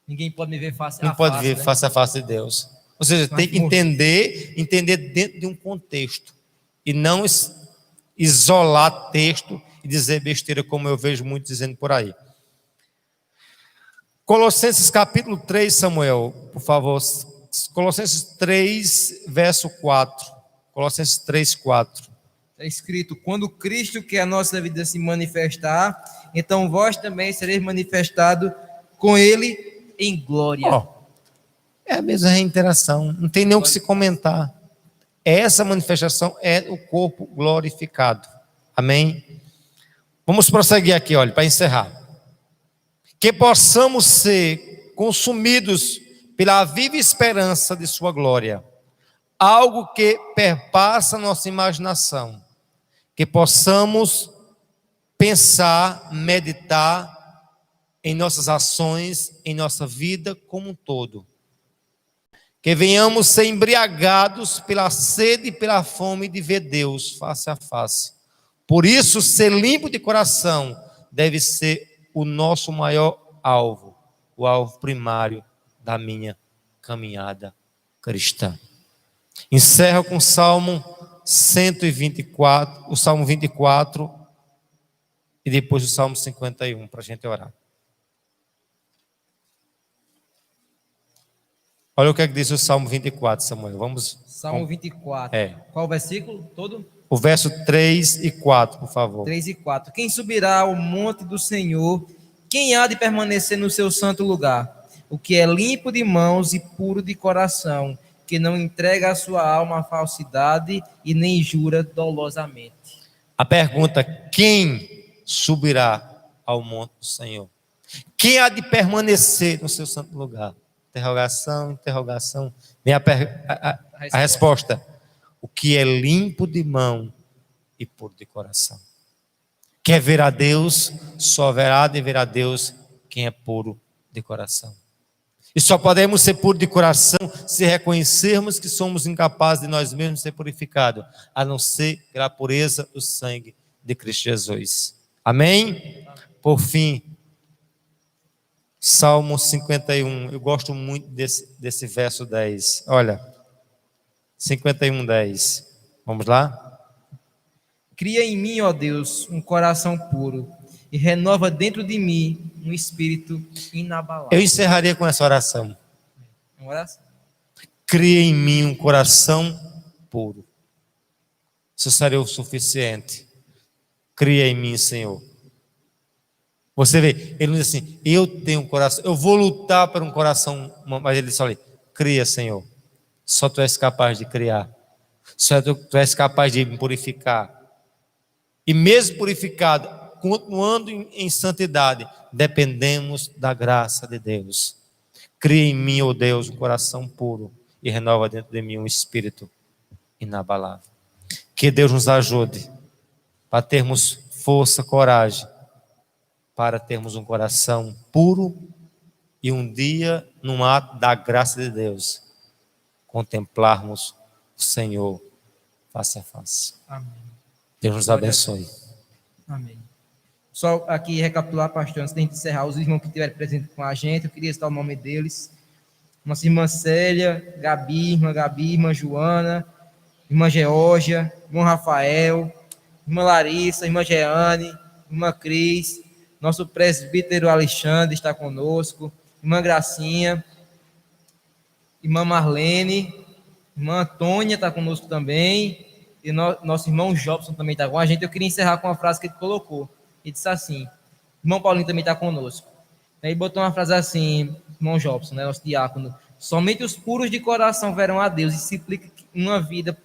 S1: Ninguém pode me ver face a face.
S2: Não pode ver face a face de Deus. Ou seja, tem que entender dentro de um contexto. E não isolar texto e dizer besteira, como eu vejo muitos dizendo por aí. Colossenses capítulo 3, Samuel, por favor. Colossenses 3, verso 4. Colossenses 3, 4.
S1: Está escrito: quando Cristo, que é a nossa vida, se manifestar, então vós também sereis manifestados com Ele em glória.
S2: É a mesma reiteração, não tem nem o que se comentar. Essa manifestação é o corpo glorificado. Amém? Vamos prosseguir aqui, olha, para encerrar. Que possamos ser consumidos pela viva esperança de sua glória, algo que perpassa nossa imaginação, que possamos pensar, meditar em nossas ações, em nossa vida como um todo. Que venhamos ser embriagados pela sede e pela fome de ver Deus face a face. Por isso, ser limpo de coração deve ser o nosso maior alvo, o alvo primário da minha caminhada cristã. Encerro com o Salmo 124, o Salmo 24 e depois o Salmo 51 para a gente orar. Olha o que é que diz o Salmo 24, Samuel. Vamos.
S1: Salmo 24. Qual o versículo todo?
S2: O verso 3 e 4, por favor.
S1: 3 e 4. Quem subirá ao monte do Senhor? Quem há de permanecer no seu santo lugar? O que é limpo de mãos e puro de coração, que não entrega a sua alma à falsidade e nem jura dolosamente.
S2: A pergunta: quem subirá ao monte do Senhor? Quem há de permanecer no seu santo lugar? Interrogação, interrogação. Vem a resposta. O que é limpo de mão e puro de coração. Quer ver a Deus, só verá de ver a Deus quem é puro de coração. E só podemos ser puros de coração se reconhecermos que somos incapazes de nós mesmos ser purificados, a não ser pela pureza do sangue de Cristo Jesus. Amém? Por fim, Salmo 51, eu gosto muito desse verso 10. Olha, 51, 10. Vamos lá?
S1: Cria em mim, ó Deus, um coração puro e renova dentro de mim um espírito inabalável.
S2: Eu encerraria com essa oração.
S1: Uma oração.
S2: Cria em mim um coração puro. Isso seria o suficiente. Cria em mim, Senhor. Você vê, ele não diz assim, eu tenho um coração, eu vou lutar por um coração, mas ele diz, olha, cria, Senhor. Só tu és capaz de criar. Só tu és capaz de me purificar. E mesmo purificado, continuando em santidade, dependemos da graça de Deus. Cria em mim, ó Deus, um coração puro e renova dentro de mim um espírito inabalável. Que Deus nos ajude para termos força, coragem, para termos um coração puro e um dia, num ato da graça de Deus, contemplarmos o Senhor face a face.
S1: Amém.
S2: Deus nos abençoe.
S1: Amém. Só aqui recapitular, pastor, antes de a gente encerrar, os irmãos que estiverem presentes com a gente, eu queria citar o nome deles. Nossa irmã Célia, irmã Joana, irmã Geórgia, irmão Rafael, irmã Larissa, irmã Jeane, irmã Cris, nosso presbítero Alexandre está conosco, irmã Gracinha, irmã Marlene, irmã Antônia está conosco também, e nosso irmão Jobson também está com a gente. Eu queria encerrar com uma frase que ele colocou. Ele disse assim, irmão Paulinho também está conosco. Aí botou uma frase assim, irmão Jobson, né, nosso diácono, somente os puros de coração verão a Deus, e se implica uma vida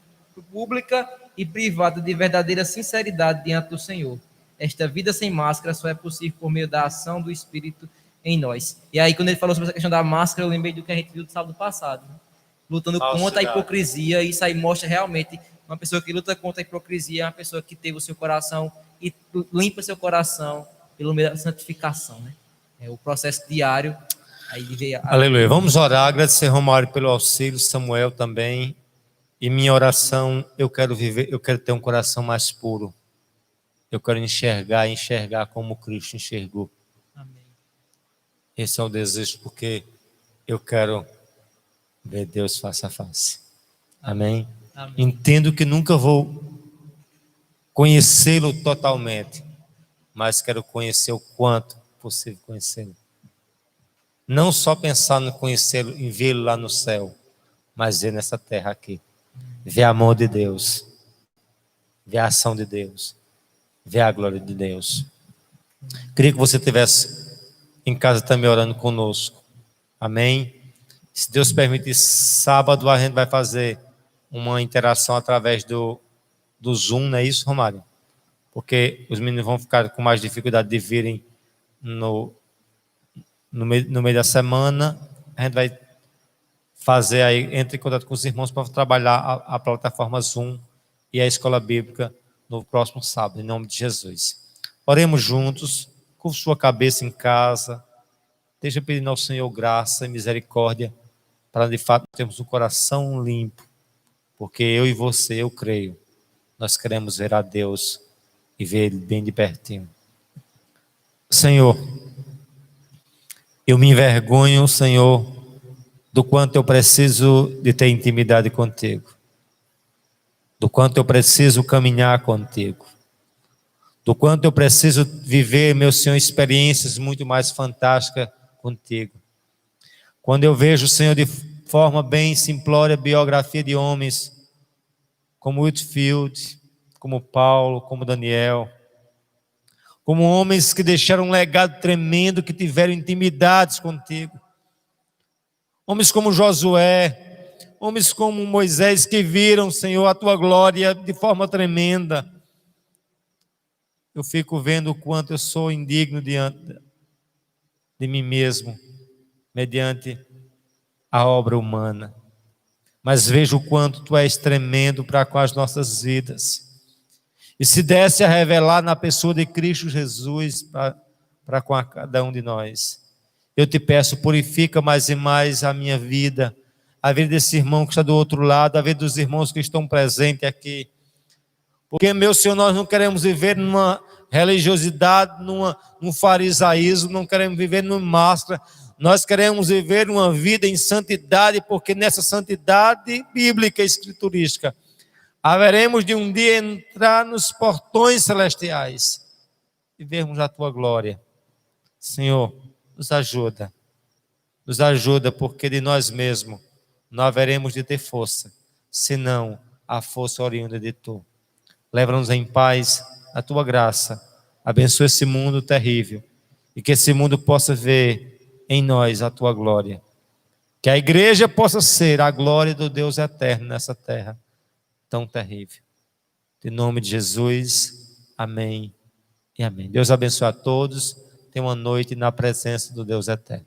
S1: pública e privada de verdadeira sinceridade diante do Senhor. Esta vida sem máscara só é possível por meio da ação do Espírito em nós. E aí, quando ele falou sobre essa questão da máscara, eu lembrei do que a gente viu do sábado passado, né? Lutando contra a hipocrisia. Isso aí mostra realmente uma pessoa que luta contra a hipocrisia, uma pessoa que teve o seu coração e limpa seu coração pelo meio da santificação, né? É o processo diário. Aí
S2: Aleluia. Vamos orar, agradecer Romário pelo auxílio, Samuel também. E minha oração, eu quero ter um coração mais puro. Eu quero enxergar como Cristo enxergou.
S1: Amém.
S2: Esse é o desejo, porque eu quero ver Deus face a face. Amém?
S1: Amém.
S2: Entendo que nunca vou conhecê-lo totalmente, mas quero conhecer o quanto possível conhecê-lo. Não só pensar no conhecê-lo, em vê-lo lá no céu, mas ver nessa terra aqui. Ver a mão de Deus, ver a ação de Deus, ver a glória de Deus. Queria que você estivesse em casa também orando conosco. Amém? Se Deus permitir, sábado a gente vai fazer uma interação através do Zoom, não é isso, Romário? Porque os meninos vão ficar com mais dificuldade de virem no meio da semana. A gente vai fazer aí, entre em contato com os irmãos para trabalhar a plataforma Zoom e a escola bíblica no próximo sábado, em nome de Jesus. Oremos juntos, com sua cabeça em casa. Esteja pedindo ao Senhor graça e misericórdia, para de fato termos um coração limpo, porque eu e você, eu creio, nós queremos ver a Deus e ver Ele bem de pertinho. Senhor, eu me envergonho, Senhor, do quanto eu preciso de ter intimidade contigo, do quanto eu preciso caminhar contigo, do quanto eu preciso viver, meu Senhor, experiências muito mais fantásticas contigo. Quando eu vejo, Senhor, de forma bem simplória, biografia de homens como Whitefield, como Paulo, como Daniel, como homens que deixaram um legado tremendo, que tiveram intimidades contigo, homens como Josué, homens como Moisés, que viram, Senhor, a tua glória de forma tremenda. Eu fico vendo o quanto eu sou indigno diante de mim mesmo, mediante a obra humana, mas vejo o quanto tu és tremendo para com as nossas vidas, e se desse a revelar na pessoa de Cristo Jesus para com cada um de nós. Eu te peço, purifica mais e mais a minha vida, a vida desse irmão que está do outro lado, a vida dos irmãos que estão presentes aqui, porque, meu Senhor, nós não queremos viver numa religiosidade, num farisaísmo, não queremos viver numa máscara, nós queremos viver uma vida em santidade, porque nessa santidade bíblica e escriturística, haveremos de um dia entrar nos portões celestiais e vermos a tua glória. Senhor, nos ajuda, porque de nós mesmos não haveremos de ter força, senão a força oriunda de tu. Leva-nos em paz, a tua graça, abençoa esse mundo terrível, e que esse mundo possa ver em nós a tua glória, que a igreja possa ser a glória do Deus eterno nessa terra tão terrível. Em nome de Jesus, amém e amém. Deus abençoe a todos, tenha uma noite na presença do Deus eterno.